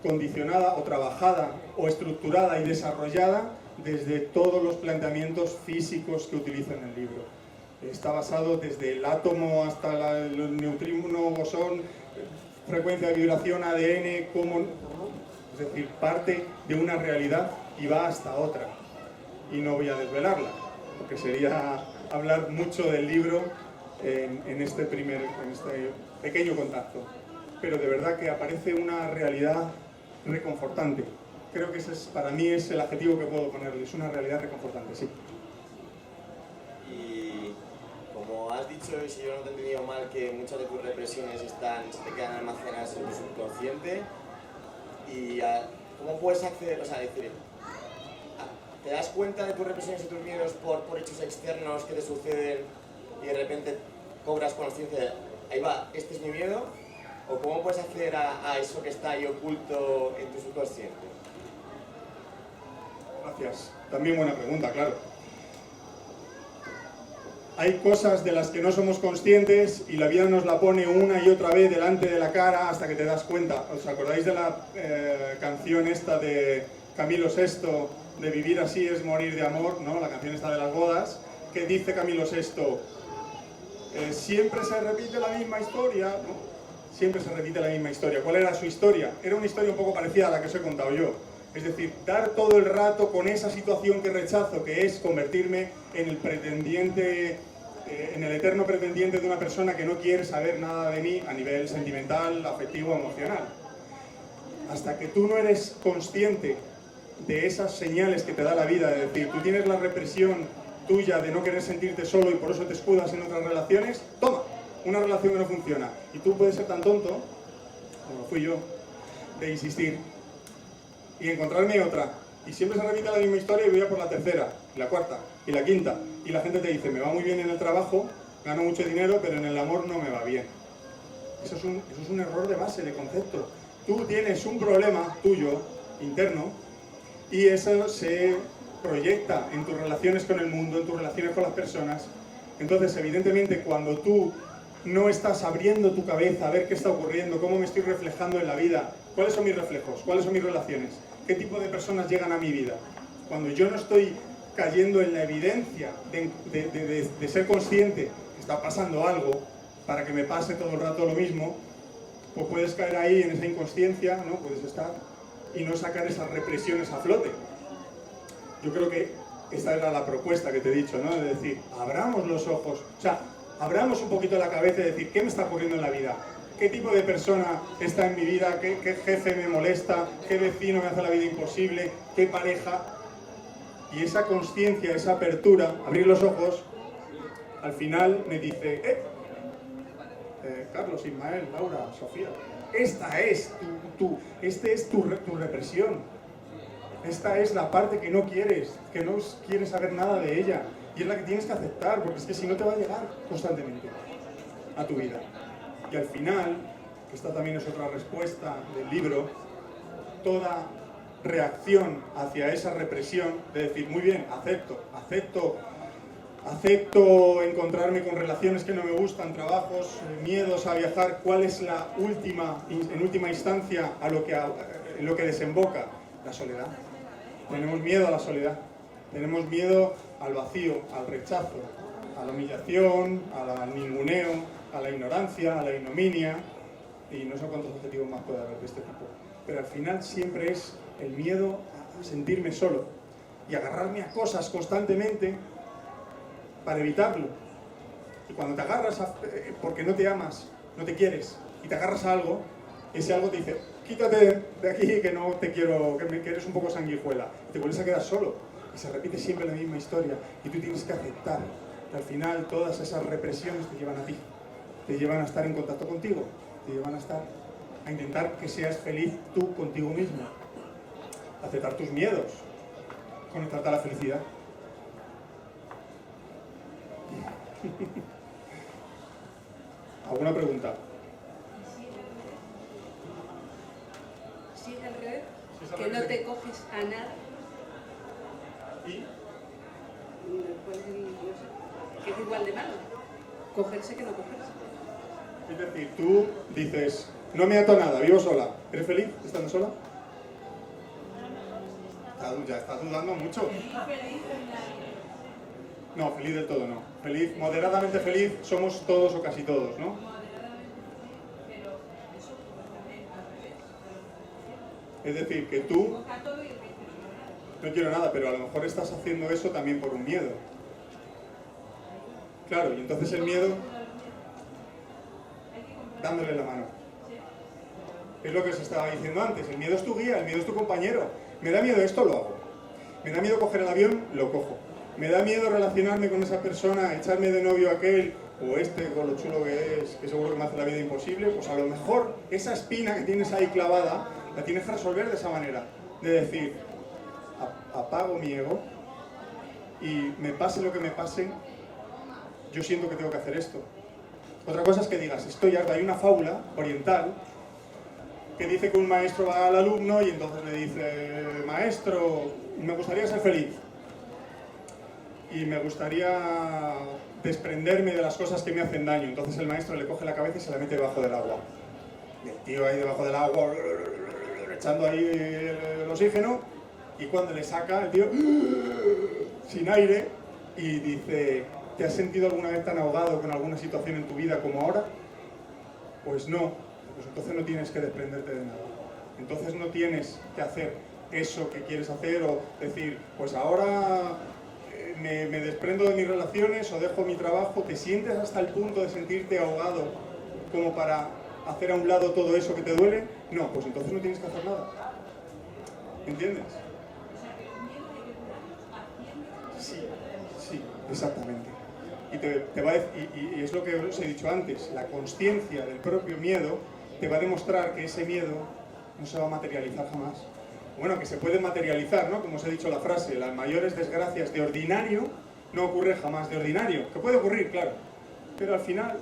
condicionada o trabajada o estructurada y desarrollada desde todos los planteamientos físicos que utilizo en el libro. Está basado desde el átomo hasta el neutrino, bosón, frecuencia de vibración, ADN, es decir, parte de una realidad y va hasta otra. Y no voy a desvelarla, porque sería hablar mucho del libro en este pequeño contacto. Pero de verdad que aparece una realidad reconfortante. Creo que ese para mí es el adjetivo que puedo ponerle, es una realidad reconfortante, sí. Y como has dicho, y si yo no te he entendido mal, que muchas de tus represiones se te quedan almacenadas en tu subconsciente, y ¿cómo puedes acceder? O sea, decir, ¿te das cuenta de tus represiones y tus miedos por hechos externos que te suceden y de repente cobras conciencia de, ahí va, este es mi miedo? ¿O cómo puedes acceder a eso que está ahí oculto en tu subconsciente? Gracias. También buena pregunta, claro. Hay cosas de las que no somos conscientes y la vida nos la pone una y otra vez delante de la cara hasta que te das cuenta. ¿Os acordáis de la canción esta de Camilo VI, de vivir así es morir de amor, ¿no? La canción esta de las bodas, que dice Camilo VI, siempre se repite la misma historia, ¿no? Siempre se repite la misma historia. ¿Cuál era su historia? Era una historia un poco parecida a la que os he contado yo. Es decir, dar todo el rato con esa situación que rechazo, que es convertirme en el pretendiente, en el eterno pretendiente de una persona que no quiere saber nada de mí a nivel sentimental, afectivo, emocional. Hasta que tú no eres consciente de esas señales que te da la vida, es decir, tú tienes la represión tuya de no querer sentirte solo y por eso te escudas en otras relaciones, toma, una relación que no funciona. Y tú puedes ser tan tonto, como fui yo, de insistir y encontrarme otra. Y siempre se repite la misma historia y voy a por la tercera, y la cuarta, y la quinta. Y la gente te dice, me va muy bien en el trabajo, gano mucho dinero, pero en el amor no me va bien. Eso es un error de base, de concepto. Tú tienes un problema tuyo, interno, y eso se proyecta en tus relaciones con el mundo, en tus relaciones con las personas. Entonces, evidentemente, cuando tú no estás abriendo tu cabeza a ver qué está ocurriendo, cómo me estoy reflejando en la vida, cuáles son mis reflejos, cuáles son mis relaciones, qué tipo de personas llegan a mi vida. Cuando yo no estoy cayendo en la evidencia de ser consciente que está pasando algo para que me pase todo el rato lo mismo, pues puedes caer ahí en esa inconsciencia, ¿no? Puedes estar y no sacar esas represiones a flote. Yo creo que esta era la propuesta que te he dicho, ¿no? De decir, abramos los ojos, o sea, abramos un poquito la cabeza y decir, ¿qué me está ocurriendo en la vida? ¿Qué tipo de persona está en mi vida? ¿Qué jefe me molesta? ¿Qué vecino me hace la vida imposible? ¿Qué pareja? Y esa consciencia, esa apertura, abrir los ojos, al final me dice, Carlos, Ismael, Laura, Sofía, esta es tu represión. Esta es la parte que no quieres saber nada de ella. Y es la que tienes que aceptar, porque es que si no te va a llegar constantemente a tu vida. Y al final, que esta también es otra respuesta del libro, toda reacción hacia esa represión, de decir, muy bien, acepto encontrarme con relaciones que no me gustan, trabajos, miedos a viajar, ¿cuál es en última instancia en lo que desemboca? La soledad. Tenemos miedo a la soledad, tenemos miedo al vacío, al rechazo, a la humillación, al ninguneo, a la ignorancia, a la ignominia, y no sé cuántos objetivos más puede haber de este tipo. Pero al final siempre es el miedo a sentirme solo y agarrarme a cosas constantemente para evitarlo. Y cuando te agarras porque no te amas, no te quieres, y te agarras a algo, ese algo te dice, quítate de aquí que no te quiero, que eres un poco sanguijuela. Y te vuelves a quedar solo. Y se repite siempre la misma historia. Y tú tienes que aceptar que al final todas esas represiones te llevan a ti. Te llevan a estar en contacto contigo. Te llevan a intentar que seas feliz tú contigo mismo. Aceptar tus miedos. Conectarte a la felicidad. ¿Alguna pregunta? Si es al revés, Si es al que revés, no ¿de te qué? coges a nada, ¿Y? pues, no sé, que es igual de malo. Cogerse que no cogerse. Es decir, tú dices, no me ato a nada, vivo sola. ¿Eres feliz estando sola? Ya estás dudando mucho. No, feliz del todo no. Feliz, moderadamente feliz, somos todos o casi todos, ¿no? Es decir, que tú no quiero nada, pero a lo mejor estás haciendo eso también por un miedo. Claro, y entonces el miedo, dándole la mano. Es lo que os estaba diciendo antes, el miedo es tu guía, el miedo es tu compañero. Me da miedo esto, lo hago. Me da miedo coger el avión, lo cojo. Me da miedo relacionarme con esa persona, echarme de novio a aquel, o este, con lo chulo que es, que seguro que me hace la vida imposible, pues a lo mejor esa espina que tienes ahí clavada, la tienes que resolver de esa manera. De decir, apago mi ego y me pase lo que me pase, yo siento que tengo que hacer esto. Otra cosa es que digas, estoy harto. Hay una fábula oriental que dice que un maestro va al alumno y entonces le dice, maestro, me gustaría ser feliz y me gustaría desprenderme de las cosas que me hacen daño. Entonces el maestro le coge la cabeza y se la mete debajo del agua. Y el tío ahí debajo del agua, echando ahí el oxígeno, y cuando le saca el tío sin aire y dice, ¿te has sentido alguna vez tan ahogado con alguna situación en tu vida como ahora? Pues no. Pues entonces no tienes que desprenderte de nada. Entonces no tienes que hacer eso que quieres hacer o decir, pues ahora me desprendo de mis relaciones o dejo mi trabajo. ¿Te sientes hasta el punto de sentirte ahogado como para hacer a un lado todo eso que te duele? No, pues entonces no tienes que hacer nada. ¿Entiendes? Sí, exactamente. Y es lo que os he dicho antes, la consciencia del propio miedo te va a demostrar que ese miedo no se va a materializar jamás. Bueno, que se puede materializar, ¿no? Como os he dicho la frase, las mayores desgracias de ordinario no ocurre jamás de ordinario. Que puede ocurrir, claro, pero al final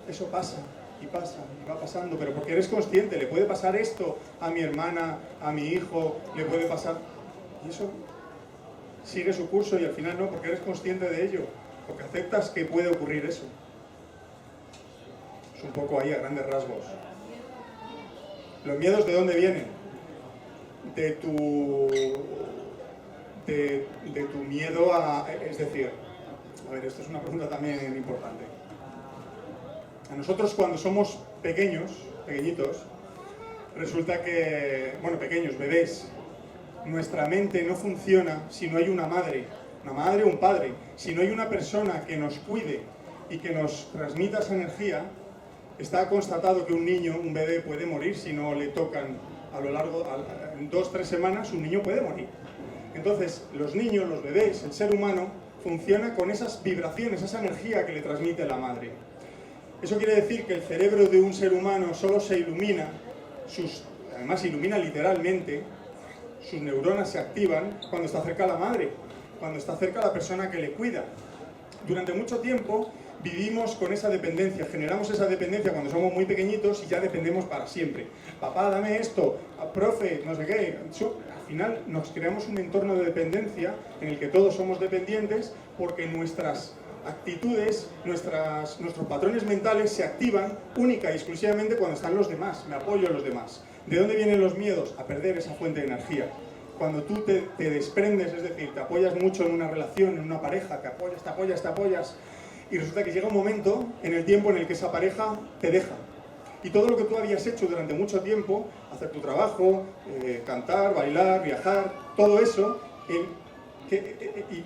eso pasa y va pasando, pero porque eres consciente, le puede pasar esto a mi hermana, a mi hijo, le puede pasar... Y eso sigue su curso y al final no, porque eres consciente de ello, porque aceptas que puede ocurrir eso. Es un poco ahí a grandes rasgos. ¿Los miedos de dónde vienen? De tu miedo a... Es decir, a ver, esto es una pregunta también importante. A nosotros cuando somos pequeñitos, resulta que, bueno, pequeños, bebés, nuestra mente no funciona si no hay una madre o un padre, si no hay una persona que nos cuide y que nos transmita esa energía. Está constatado que un niño, un bebé, puede morir si no le tocan a lo largo, en 2-3 semanas, un niño puede morir. Entonces, los niños, los bebés, el ser humano, funciona con esas vibraciones, esa energía que le transmite la madre. Eso quiere decir que el cerebro de un ser humano solo se ilumina, además se ilumina literalmente, sus neuronas se activan cuando está cerca la madre, cuando está cerca la persona que le cuida. Durante mucho tiempo vivimos con esa dependencia, generamos esa dependencia cuando somos muy pequeñitos y ya dependemos para siempre. Papá, dame esto, profe, no sé qué. Al final nos creamos un entorno de dependencia en el que todos somos dependientes porque nuestras actitudes, nuestros patrones mentales se activan única y exclusivamente cuando están los demás, me apoyo a los demás. ¿De dónde vienen los miedos? A perder esa fuente de energía. Cuando tú te desprendes, es decir, te apoyas mucho en una relación, en una pareja, te apoyas, y resulta que llega un momento en el tiempo en el que esa pareja te deja. Y todo lo que tú habías hecho durante mucho tiempo, hacer tu trabajo, cantar, bailar, viajar, todo eso, y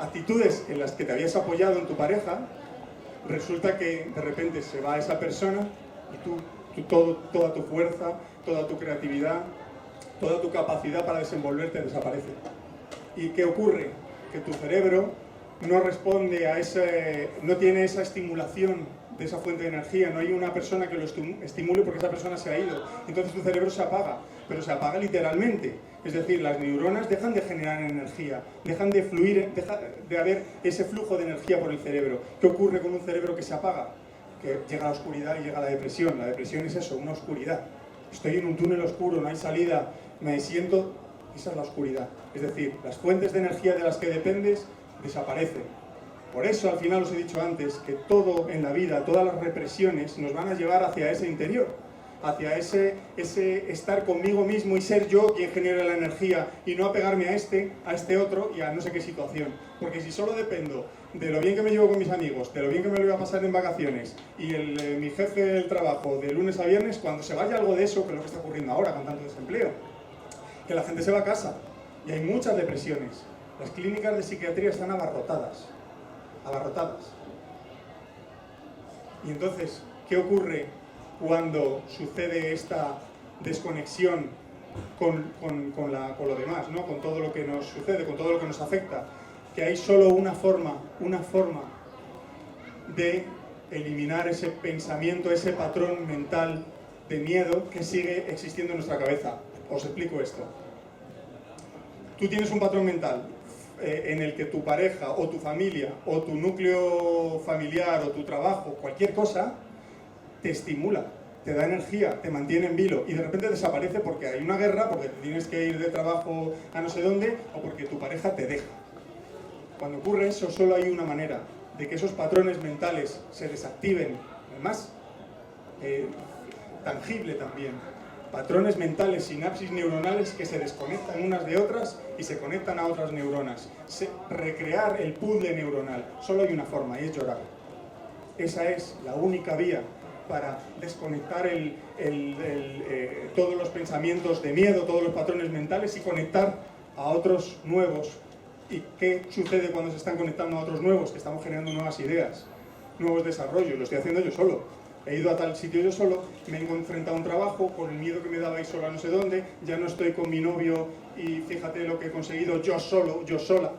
actitudes en las que te habías apoyado en tu pareja, resulta que de repente se va esa persona y toda tu fuerza, toda tu creatividad, toda tu capacidad para desenvolverte desaparece. ¿Y qué ocurre? Que tu cerebro no responde a no tiene esa estimulación de esa fuente de energía, no hay una persona que lo estimule porque esa persona se ha ido. Entonces tu cerebro se apaga, pero se apaga literalmente. Es decir, las neuronas dejan de generar energía, dejan de fluir, deja de haber ese flujo de energía por el cerebro. ¿Qué ocurre con un cerebro que se apaga? que llega la oscuridad y llega la depresión. La depresión es eso, una oscuridad. Estoy en un túnel oscuro, no hay salida, me siento... Esa es la oscuridad. Es decir, las fuentes de energía de las que dependes desaparecen. Por eso, al final os he dicho antes, que todo en la vida, todas las represiones nos van a llevar hacia ese interior, hacia ese estar conmigo mismo y ser yo quien genere la energía y no apegarme a este otro y a no sé qué situación. Porque si solo dependo de lo bien que me llevo con mis amigos, de lo bien que me lo voy a pasar en vacaciones y mi jefe del trabajo de lunes a viernes, cuando se vaya algo de eso, que es lo que está ocurriendo ahora con tanto desempleo, que la gente se va a casa y hay muchas depresiones. Las clínicas de psiquiatría están abarrotadas. Y entonces, ¿qué ocurre cuando sucede esta desconexión con lo demás, ¿no? Con todo lo que nos sucede, con todo lo que nos afecta? Que hay solo una forma de eliminar ese pensamiento, ese patrón mental de miedo que sigue existiendo en nuestra cabeza. Os explico esto. Tú tienes un patrón mental en el que tu pareja o tu familia o tu núcleo familiar o tu trabajo, cualquier cosa, te estimula, te da energía, te mantiene en vilo y de repente desaparece porque hay una guerra, porque tienes que ir de trabajo a no sé dónde o porque tu pareja te deja. Cuando ocurre eso, solo hay una manera de que esos patrones mentales se desactiven, además tangible también. Patrones mentales, sinapsis neuronales que se desconectan unas de otras y se conectan a otras neuronas. Recrear el puzzle neuronal. Solo hay una forma y es llorar. Esa es la única vía para desconectar todos los pensamientos de miedo, todos los patrones mentales y conectar a otros nuevos. ¿Y qué sucede cuando se están conectando a otros nuevos? Que estamos generando nuevas ideas, nuevos desarrollos. Lo estoy haciendo yo solo. He ido a tal sitio yo solo, me he enfrentado a un trabajo con el miedo que me daba ir solo a no sé dónde, ya no estoy con mi novio y fíjate lo que he conseguido yo solo, yo sola.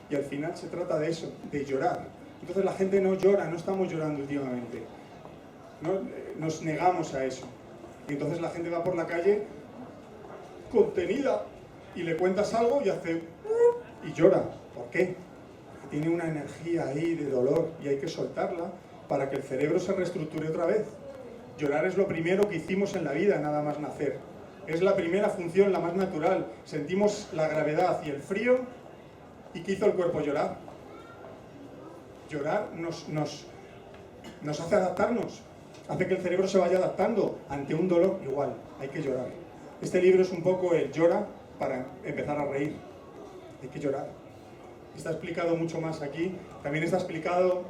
Y al final se trata de eso, de llorar. Entonces la gente no llora, no estamos llorando últimamente. ¿No? Nos negamos a eso. Y entonces la gente va por la calle contenida y le cuentas algo y hace y llora. ¿Por qué? Porque tiene una energía ahí de dolor y hay que soltarla para que el cerebro se reestructure otra vez. Llorar es lo primero que hicimos en la vida, nada más nacer. Es la primera función, la más natural. Sentimos la gravedad y el frío. ¿Y qué hizo el cuerpo? Llorar. Llorar nos hace adaptarnos. Hace que el cerebro se vaya adaptando ante un dolor igual. Hay que llorar. Este libro es un poco el llora para empezar a reír. Hay que llorar. Está explicado mucho más aquí. También está explicado,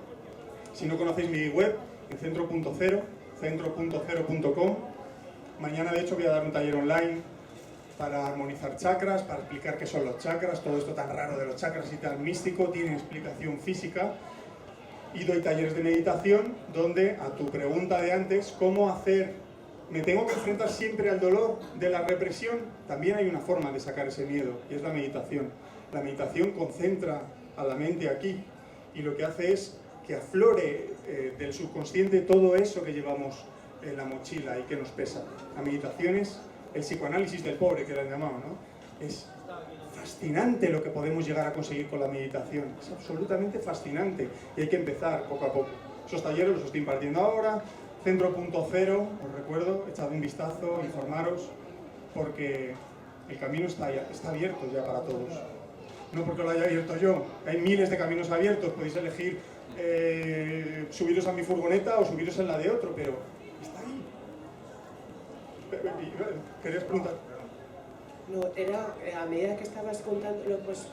si no conocéis mi web, en centro.0, centro.0.com. Mañana, de hecho, voy a dar un taller online para armonizar chakras, para explicar qué son los chakras, todo esto tan raro de los chakras y tan místico, tiene explicación física. Y doy talleres de meditación donde, a tu pregunta de antes, ¿cómo hacer? ¿Me tengo que enfrentar siempre al dolor de la represión? También hay una forma de sacar ese miedo, y es la meditación. La meditación concentra a la mente aquí, y lo que hace es que aflore del subconsciente todo eso que llevamos en la mochila y que nos pesa. La meditación es el psicoanálisis del pobre, que le han llamado, ¿no? Es fascinante lo que podemos llegar a conseguir con la meditación. Es absolutamente fascinante y hay que empezar poco a poco. Esos talleres los estoy impartiendo ahora. Centro.0, os recuerdo, echad un vistazo, informaros, porque el camino está abierto ya para todos. No porque lo haya abierto yo, hay miles de caminos abiertos, podéis elegir subiros a mi furgoneta o subiros en la de otro, pero está ahí. ¿Querías preguntar? No, era a medida que estabas contándolo, pues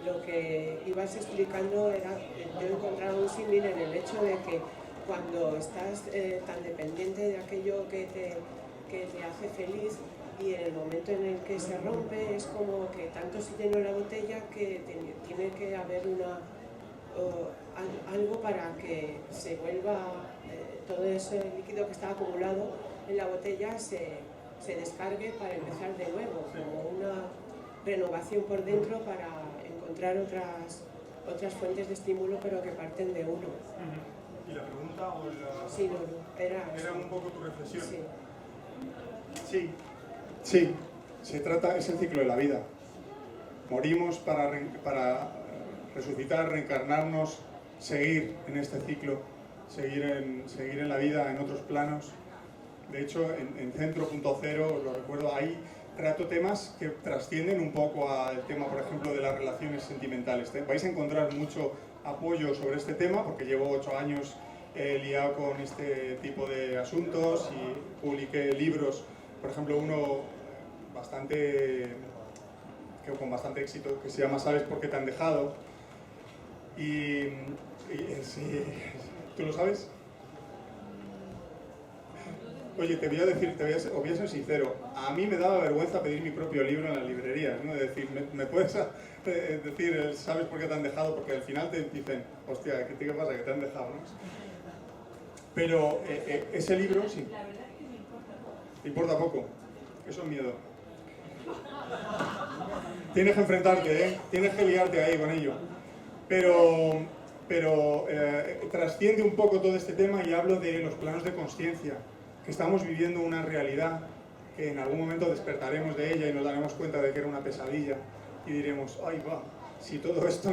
lo que ibas explicando era, yo he encontrado un símil en el hecho de que cuando estás tan dependiente de aquello que te hace feliz y en el momento en el que se rompe es como que tanto se llenó la botella que tiene que haber algo para que se vuelva todo ese líquido que está acumulado en la botella se descargue para empezar de nuevo, como una renovación por dentro para encontrar otras fuentes de estímulo, pero que parten de uno. ¿Y la pregunta o la...? Sí, no, Era un poco tu reflexión. Sí. Sí, es el ciclo de la vida. Morimos para resucitar, reencarnarnos, seguir en este ciclo. seguir en la vida en otros planos. De hecho, en Centro.0, lo recuerdo, ahí trato temas que trascienden un poco al tema, por ejemplo, de las relaciones sentimentales. Vais a encontrar mucho apoyo sobre este tema porque llevo 8 años liado con este tipo de asuntos y publiqué libros, por ejemplo, uno con bastante éxito, que se llama ¿Sabes por qué te han dejado? Y sí, ¿tú lo sabes? Oye, os voy a ser sincero, a mí me daba vergüenza pedir mi propio libro en las librerías, ¿no? Es decir, ¿me puedes decir, ¿sabes por qué te han dejado? Porque al final te dicen, hostia, ¿qué pasa? Que te han dejado, ¿no? Pero ese libro, sí. Te importa poco. Eso es miedo. Tienes que enfrentarte, ¿eh? Tienes que liarte ahí con ello. Pero trasciende un poco todo este tema y hablo de los planos de consciencia, que estamos viviendo una realidad que en algún momento despertaremos de ella y nos daremos cuenta de que era una pesadilla y diremos, ay va, si todo esto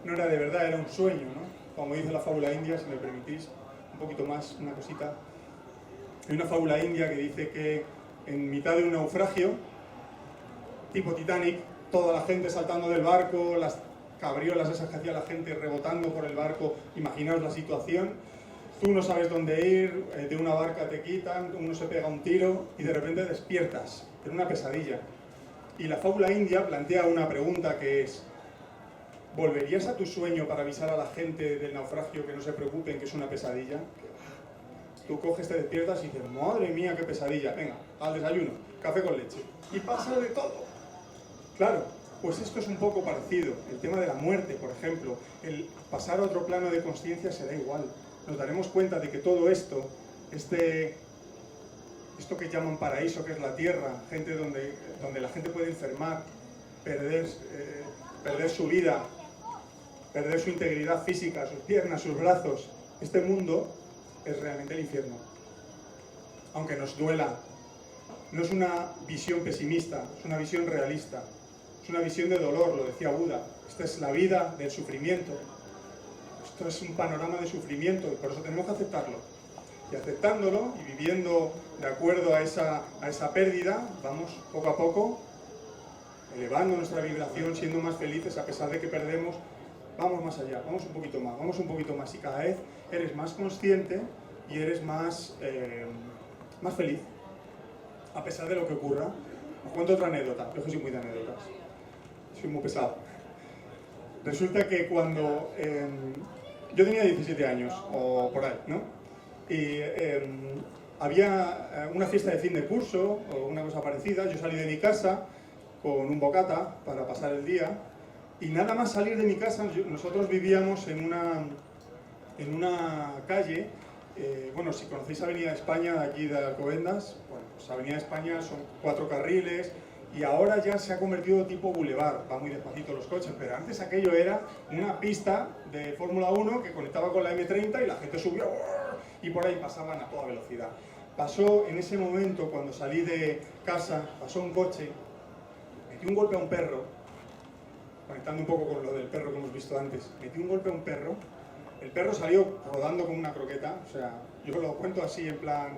no era de verdad, era un sueño, ¿no? Como dice la fábula india, si me permitís, un poquito más, una cosita. Hay una fábula india que dice que en mitad de un naufragio, tipo Titanic, toda la gente saltando del barco, las cabriolas esas que hacía la gente rebotando por el barco, imaginaos la situación, tú no sabes dónde ir, de una barca te quitan, uno se pega un tiro y de repente despiertas, en una pesadilla. Y la fábula india plantea una pregunta que es, ¿volverías a tu sueño para avisar a la gente del naufragio que no se preocupen, que es una pesadilla? Tú coges, te despiertas y dices, madre mía, qué pesadilla, venga, al desayuno, café con leche. Y pasa de todo. Claro, pues esto es un poco parecido. El tema de la muerte, por ejemplo, el pasar a otro plano de consciencia será igual. Nos daremos cuenta de que todo esto, esto que llaman paraíso, que es la tierra, gente donde la gente puede enfermar, perder su vida, perder su integridad física, sus piernas, sus brazos, este mundo es realmente el infierno. Aunque nos duela, no es una visión pesimista, es una visión realista, es una visión de dolor, lo decía Buda. Esta es la vida del sufrimiento. Esto es un panorama de sufrimiento y por eso tenemos que aceptarlo. Y aceptándolo y viviendo de acuerdo a esa pérdida, vamos poco a poco elevando nuestra vibración, siendo más felices a pesar de que perdemos. Vamos más allá, vamos un poquito más y cada vez eres más consciente y eres más feliz a pesar de lo que ocurra. Os cuento otra anécdota, yo soy muy de anécdotas, soy muy pesado. Resulta que cuando yo tenía 17 años o por ahí, ¿no? Y había una fiesta de fin de curso o una cosa parecida, yo salí de mi casa con un bocata para pasar el día. Y nada más salir de mi casa, nosotros vivíamos en una calle, bueno, si conocéis Avenida España, de aquí de Alcobendas, bueno, pues Avenida España son 4 carriles y ahora ya se ha convertido tipo boulevard, va muy despacito los coches, pero antes aquello era una pista de Fórmula 1 que conectaba con la M30 y la gente subía y por ahí pasaban a toda velocidad. Pasó en ese momento, cuando salí de casa, pasó un coche, metió un golpe a un perro, conectando un poco con lo del perro que hemos visto antes, metí un golpe a un perro, el perro salió rodando como una croqueta, o sea, yo lo cuento así en plan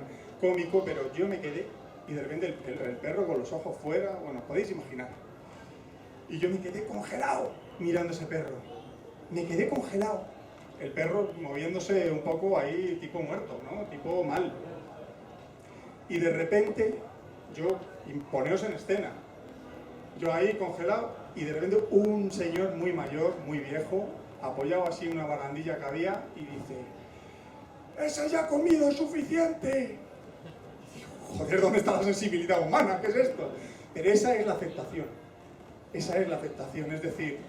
cómico, pero yo me quedé y de repente el perro con los ojos fuera, bueno, podéis imaginar. Y yo me quedé congelado mirando ese perro, me quedé congelado. El perro moviéndose un poco ahí tipo muerto, ¿no? Tipo mal. Y de repente, poneos en escena, yo ahí congelado, y de repente un señor muy mayor, muy viejo, apoyado así en una barandilla que había, y dice, ¡esa ya ha comido suficiente! Y digo, joder, ¿dónde está la sensibilidad humana? ¿Qué es esto? Pero esa es la aceptación. Esa es la aceptación, es decir,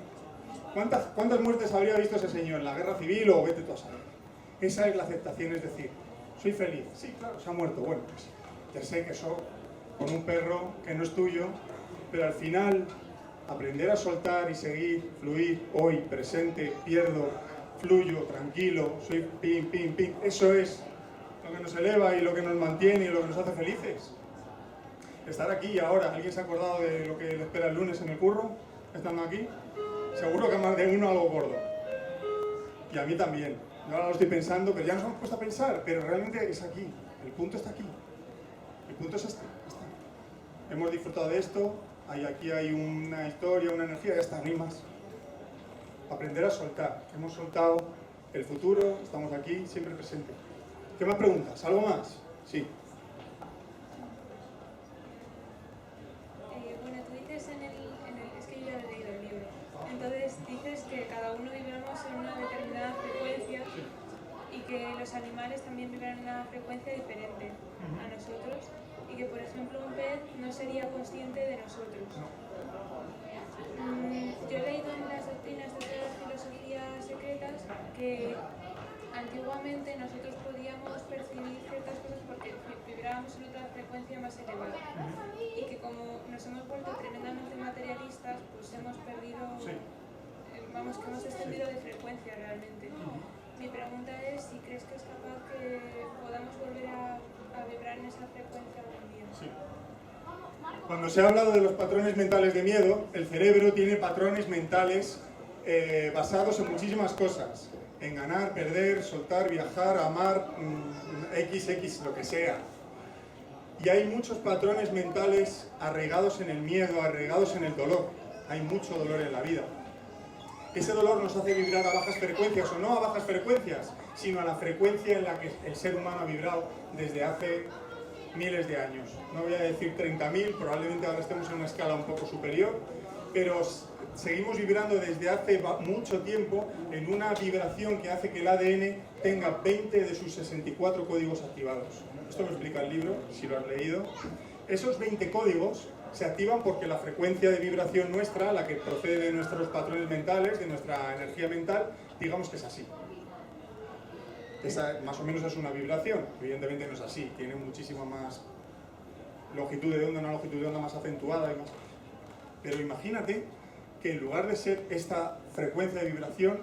¿cuántas muertes habría visto ese señor en la guerra civil o vete tú a saber? Esa es la aceptación, es decir, soy feliz, sí, claro, se ha muerto, bueno, pues ya sé que eso, con un perro que no es tuyo, pero al final aprender a soltar y seguir, fluir, hoy, presente, pierdo, fluyo, tranquilo, soy pim, pim, pim, eso es lo que nos eleva y lo que nos mantiene y lo que nos hace felices. Estar aquí y ahora, ¿alguien se ha acordado de lo que le espera el lunes en el curro? Estando aquí, seguro que más de uno algo gordo. Y a mí también. Yo ahora lo estoy pensando, pero ya nos hemos puesto a pensar, pero realmente es aquí, el punto está aquí. El punto es este, ya está. Hemos disfrutado de esto, aquí hay una historia, una energía, ya está, no hay más. Aprender a soltar. Hemos soltado el futuro, estamos aquí, siempre presente. ¿Qué más preguntas? ¿Algo más? Sí. Bueno, tú dices es que yo ya he leído el libro, entonces dices que cada uno vibramos en una determinada frecuencia y que los animales también vibran en una frecuencia diferente a nosotros y que, por ejemplo, un pez no sería consciente de nosotros. Yo he leído en las doctrinas de todas las filosofías secretas que antiguamente nosotros podíamos percibir ciertas cosas porque vibrábamos en otra frecuencia más elevada y que como nos hemos vuelto tremendamente materialistas, pues hemos perdido, vamos, que hemos descendido de frecuencia realmente. Mi pregunta es si crees que es capaz que podamos volver a vibrar en esa frecuencia algún día. Sí. Cuando se ha hablado de los patrones mentales de miedo, el cerebro tiene patrones mentales basados en muchísimas cosas. En ganar, perder, soltar, viajar, amar, XX, lo que sea. Y hay muchos patrones mentales arraigados en el miedo, arraigados en el dolor. Hay mucho dolor en la vida. Ese dolor nos hace vibrar a bajas frecuencias, o no a bajas frecuencias, sino a la frecuencia en la que el ser humano ha vibrado desde hace miles de años. No voy a decir 30.000, probablemente ahora estemos en una escala un poco superior, pero seguimos vibrando desde hace mucho tiempo en una vibración que hace que el ADN tenga 20 de sus 64 códigos activados. Esto lo explica el libro, si lo has leído. Esos 20 códigos se activan porque la frecuencia de vibración nuestra, la que procede de nuestros patrones mentales, de nuestra energía mental, digamos que es así. Esa más o menos es una vibración, evidentemente no es así, tiene muchísima más longitud de onda, una longitud de onda más acentuada y más. Pero imagínate que en lugar de ser esta frecuencia de vibración,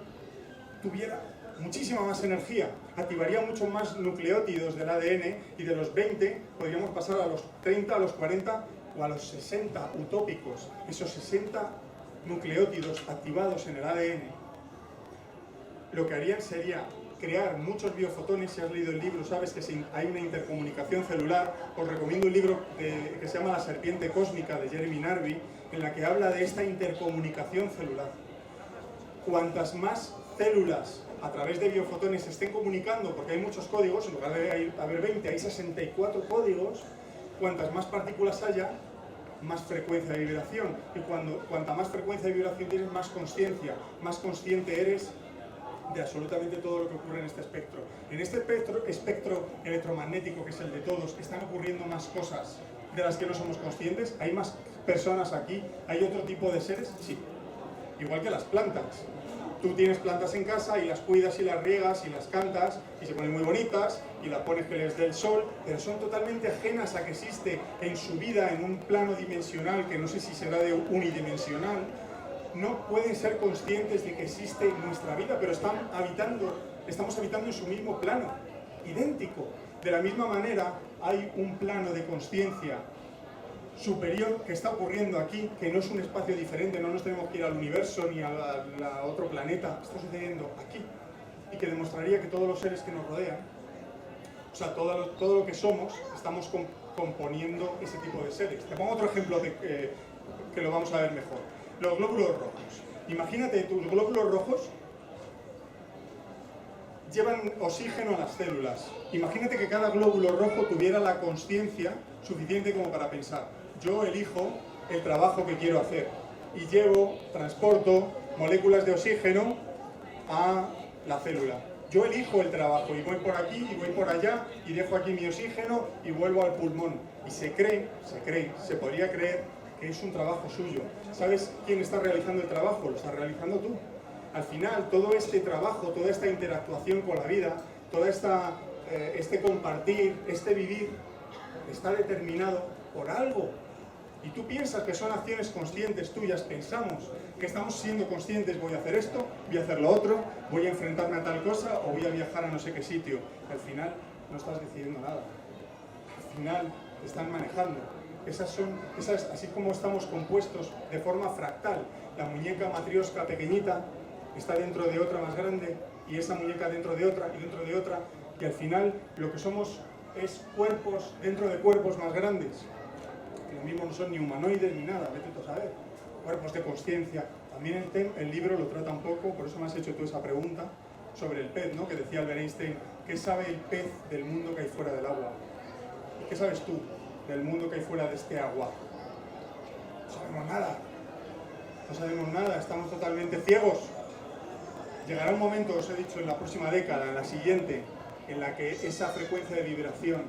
tuviera muchísima más energía, activaría mucho más nucleótidos del ADN y de los 20 podríamos pasar a los 30, a los 40 o a los 60 utópicos. Esos 60 nucleótidos activados en el ADN lo que harían sería crear muchos biofotones. Si has leído el libro sabes que hay una intercomunicación celular. Os recomiendo un libro que se llama La serpiente cósmica de Jeremy Narby, en la que habla de esta intercomunicación celular. Cuantas más células a través de biofotones se estén comunicando, porque hay muchos códigos, en lugar de haber 20 hay 64 códigos, cuantas más partículas haya, más frecuencia de vibración. Y cuanta más frecuencia de vibración tienes, más conciencia, más consciente eres de absolutamente todo lo que ocurre en este espectro. En este espectro electromagnético, que es el de todos, están ocurriendo más cosas de las que no somos conscientes. ¿Hay más personas aquí? ¿Hay otro tipo de seres? Sí. Igual que las plantas. Tú tienes plantas en casa y las cuidas y las riegas y las cantas y se ponen muy bonitas y las pones que les dé el sol, pero son totalmente ajenas a que existe en su vida en un plano dimensional, que no sé si será de unidimensional. No pueden ser conscientes de que existe nuestra vida, pero estamos habitando en su mismo plano, idéntico. De la misma manera, hay un plano de consciencia superior que está ocurriendo aquí, que no es un espacio diferente, no nos tenemos que ir al universo ni a otro planeta, está sucediendo aquí, y que demostraría que todos los seres que nos rodean, o sea, todo lo que somos, estamos componiendo ese tipo de seres. Te pongo otro ejemplo que lo vamos a ver mejor. Los glóbulos rojos. Imagínate, tus glóbulos rojos llevan oxígeno a las células. Imagínate que cada glóbulo rojo tuviera la consciencia suficiente como para pensar: yo elijo el trabajo que quiero hacer y transporto moléculas de oxígeno a la célula. Yo elijo el trabajo y voy por aquí y voy por allá y dejo aquí mi oxígeno y vuelvo al pulmón. Y se podría creer que es un trabajo suyo. ¿Sabes quién está realizando el trabajo? Lo estás realizando tú. Al final, todo este trabajo, toda esta interactuación con la vida, todo este compartir, este vivir, está determinado por algo. Y tú piensas que son acciones conscientes tuyas, pensamos que estamos siendo conscientes: voy a hacer esto, voy a hacer lo otro, voy a enfrentarme a tal cosa o voy a viajar a no sé qué sitio. Al final no estás decidiendo nada. Al final te están manejando. Esas, así como estamos compuestos de forma fractal. La muñeca matrioska pequeñita está dentro de otra más grande, y esa muñeca dentro de otra, y dentro de otra, y al final lo que somos es cuerpos dentro de cuerpos más grandes. Lo mismo no son ni humanoides ni nada, vete tú a saber. Cuerpos de conciencia. También el libro lo trata un poco, por eso me has hecho tú esa pregunta, sobre el pez, ¿no? Que decía Albert Einstein, ¿qué sabe el pez del mundo que hay fuera del agua? ¿Y qué sabes tú del mundo que hay fuera de este agua? No sabemos nada. No sabemos nada, estamos totalmente ciegos. Llegará un momento, os he dicho, en la próxima década, en la siguiente, en la que esa frecuencia de vibración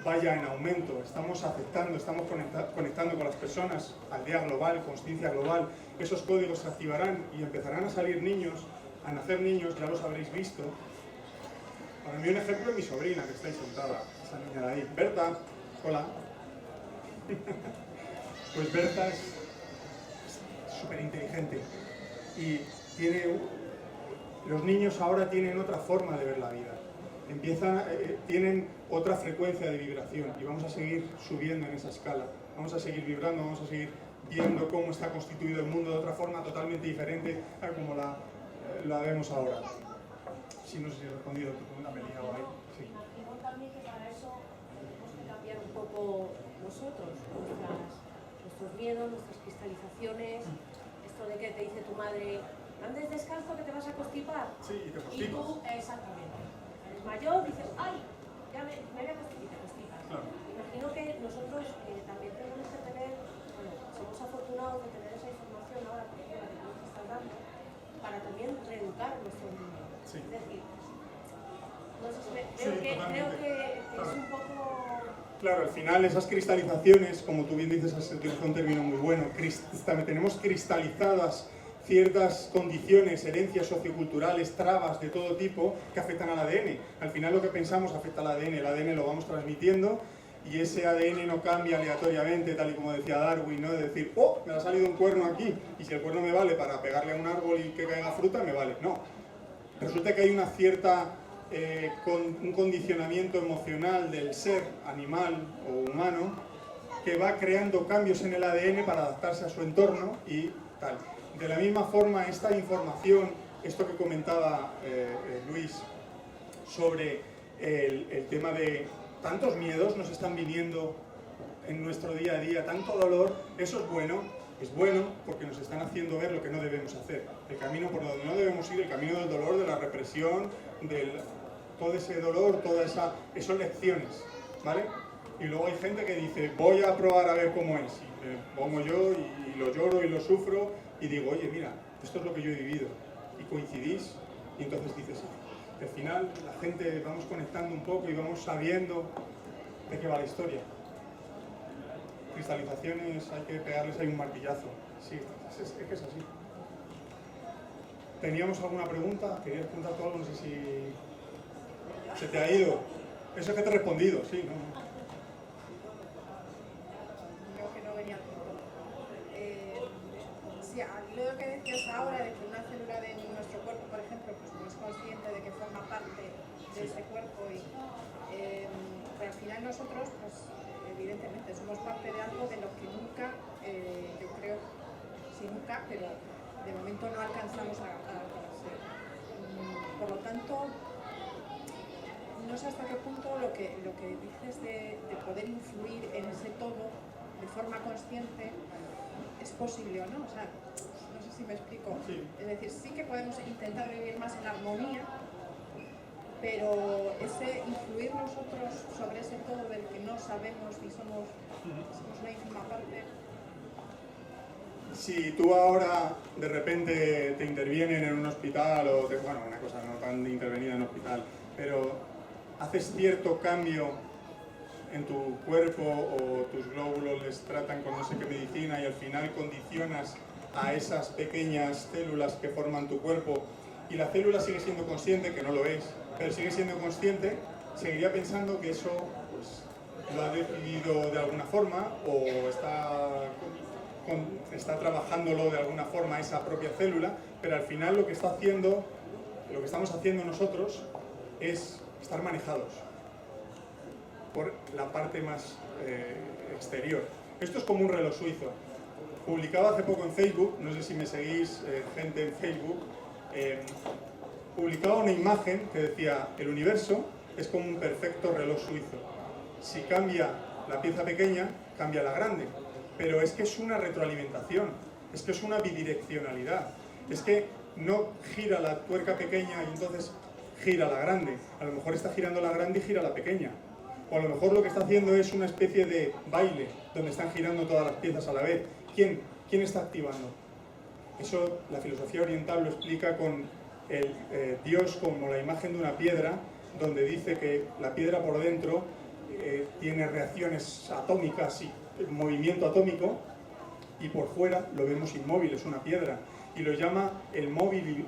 vaya en aumento. Estamos aceptando, estamos conectando con las personas, aldea global, consciencia global. Esos códigos se activarán y empezarán a salir niños, a nacer niños, ya los habréis visto. Para mí un ejemplo es mi sobrina, que está ahí sentada, esa niña de ahí. Berta, hola. Pues Berta es súper inteligente y los niños ahora tienen otra forma de ver la vida. Tienen otra frecuencia de vibración y vamos a seguir subiendo en esa escala. Vamos a seguir vibrando, vamos a seguir viendo cómo está constituido el mundo de otra forma totalmente diferente a como la vemos ahora. Sí, no sé si he respondido a tu pregunta, me he liado ahí. Sí. Imagino también que para eso tenemos que cambiar un poco nosotros, nuestros miedos, nuestras cristalizaciones, esto de que te dice tu madre, andes descalzo que te vas a constipar. Sí, y te Y constipas. tú, exactamente, eres mayor, dices, ay, ya me voy a constipar y te constipas. Claro. Imagino que nosotros también tenemos que tener, bueno, somos afortunados de tener esa información ahora, por ejemplo, la que tú nos estás dando, para también reeducar nuestro mundo. Sí. Es decir, no sé si creo que Claro. es un poco... Claro, al final esas cristalizaciones, como tú bien dices, has utilizado un término muy bueno, tenemos cristalizadas ciertas condiciones, herencias socioculturales, trabas de todo tipo que afectan al ADN. Al final lo que pensamos afecta al ADN, el ADN lo vamos transmitiendo y ese ADN no cambia aleatoriamente, tal y como decía Darwin, ¿no? De decir, oh, me ha salido un cuerno aquí y si el cuerno me vale para pegarle a un árbol y que caiga fruta, me vale. No. Resulta que hay una cierta... un condicionamiento emocional del ser animal o humano que va creando cambios en el ADN para adaptarse a su entorno y tal. De la misma forma, esta información, esto que comentaba Luis sobre el tema de tantos miedos nos están viniendo en nuestro día a día, tanto dolor, eso es bueno porque nos están haciendo ver lo que no debemos hacer. El camino por donde no debemos ir, el camino del dolor, de la represión, todo ese dolor, todas esas lecciones, ¿vale? Y luego hay gente que dice, voy a probar a ver cómo es. Y me pongo yo y lo lloro y lo sufro y digo, oye, mira, esto es lo que yo he vivido. Y coincidís y entonces dices, al final la gente vamos conectando un poco y vamos sabiendo de qué va la historia. Cristalizaciones, hay que pegarles ahí un martillazo. Sí, es que es así. ¿Teníamos alguna pregunta? ¿Querías preguntar tú algo? No sé si... ¿Se te ha ido? Eso es que te he respondido, sí, ¿no? Creo que no venía al punto. Sí, lo que decías ahora de que una célula de nuestro cuerpo, por ejemplo, pues no es consciente de que forma parte de ese cuerpo pero al final nosotros, pues evidentemente somos parte de algo de lo que nunca, yo creo, sí nunca, pero de momento no alcanzamos a conocer. Por lo tanto, no sé hasta qué punto lo que dices de poder influir en ese todo de forma consciente es posible o no. O sea, no sé si me explico. Sí. Es decir, sí que podemos intentar vivir más en armonía, pero ese influir nosotros sobre ese todo del que no sabemos y somos una ínfima parte. Si tú ahora de repente te intervienen en un hospital o bueno, una cosa no tan de intervenir en un hospital, pero haces cierto cambio en tu cuerpo o tus glóbulos les tratan con no sé qué medicina y al final condicionas a esas pequeñas células que forman tu cuerpo y la célula sigue siendo consciente, que no lo es, pero sigue siendo consciente, seguiría pensando que eso pues, lo ha decidido de alguna forma o está trabajándolo de alguna forma esa propia célula, pero al final lo que estamos haciendo nosotros es estar manejados por la parte más exterior. Esto es como un reloj suizo. Publicaba hace poco en Facebook, no sé si me seguís, gente en Facebook, publicaba una imagen que decía: el universo es como un perfecto reloj suizo. Si cambia la pieza pequeña, cambia la grande. Pero es que es una retroalimentación, es que es una bidireccionalidad. Es que no gira la tuerca pequeña y entonces gira la grande. A lo mejor está girando la grande y gira la pequeña. O a lo mejor lo que está haciendo es una especie de baile, donde están girando todas las piezas a la vez. ¿Quién está activando? Eso la filosofía oriental lo explica con el Dios como la imagen de una piedra, donde dice que la piedra por dentro tiene reacciones atómicas y movimiento atómico, y por fuera lo vemos inmóvil, es una piedra. Y lo llama el móvil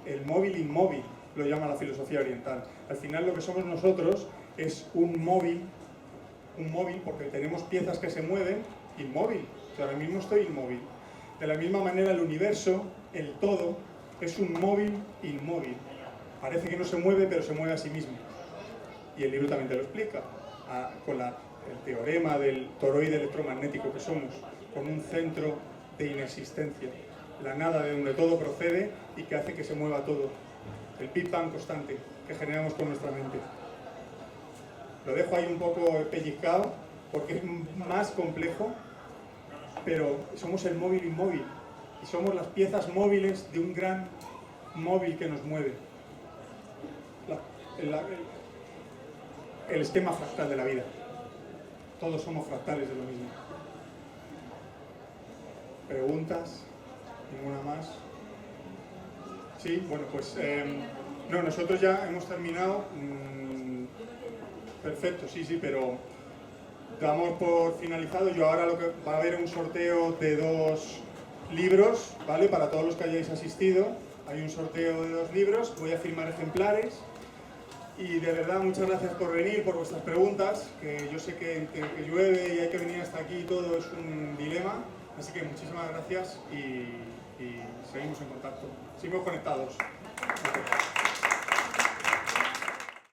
inmóvil, lo llama la filosofía oriental. Al final lo que somos nosotros es un móvil porque tenemos piezas que se mueven, inmóvil. Yo ahora mismo estoy inmóvil. De la misma manera el universo, el todo, es un móvil inmóvil. Parece que no se mueve, pero se mueve a sí mismo. Y el libro también te lo explica, con el teorema del toroide electromagnético que somos, con un centro de inexistencia, la nada de donde todo procede y que hace que se mueva todo. El Big Bang constante que generamos con nuestra mente. Lo dejo ahí un poco pellizcado porque es más complejo, pero somos el móvil inmóvil y somos las piezas móviles de un gran móvil que nos mueve. El esquema fractal de la vida. Todos somos fractales de lo mismo. ¿Preguntas? ¿Ninguna más? Sí, bueno, pues no, nosotros ya hemos terminado. Perfecto, sí, pero damos por finalizado. Yo ahora lo que va a haber un sorteo de 2 libros, ¿vale? Para todos los que hayáis asistido, hay un sorteo de 2 libros. Voy a firmar ejemplares. Y de verdad, muchas gracias por venir, por vuestras preguntas, que yo sé que llueve y hay que venir hasta aquí y todo es un dilema. Así que muchísimas gracias y seguimos en contacto. Seguimos conectados. Gracias.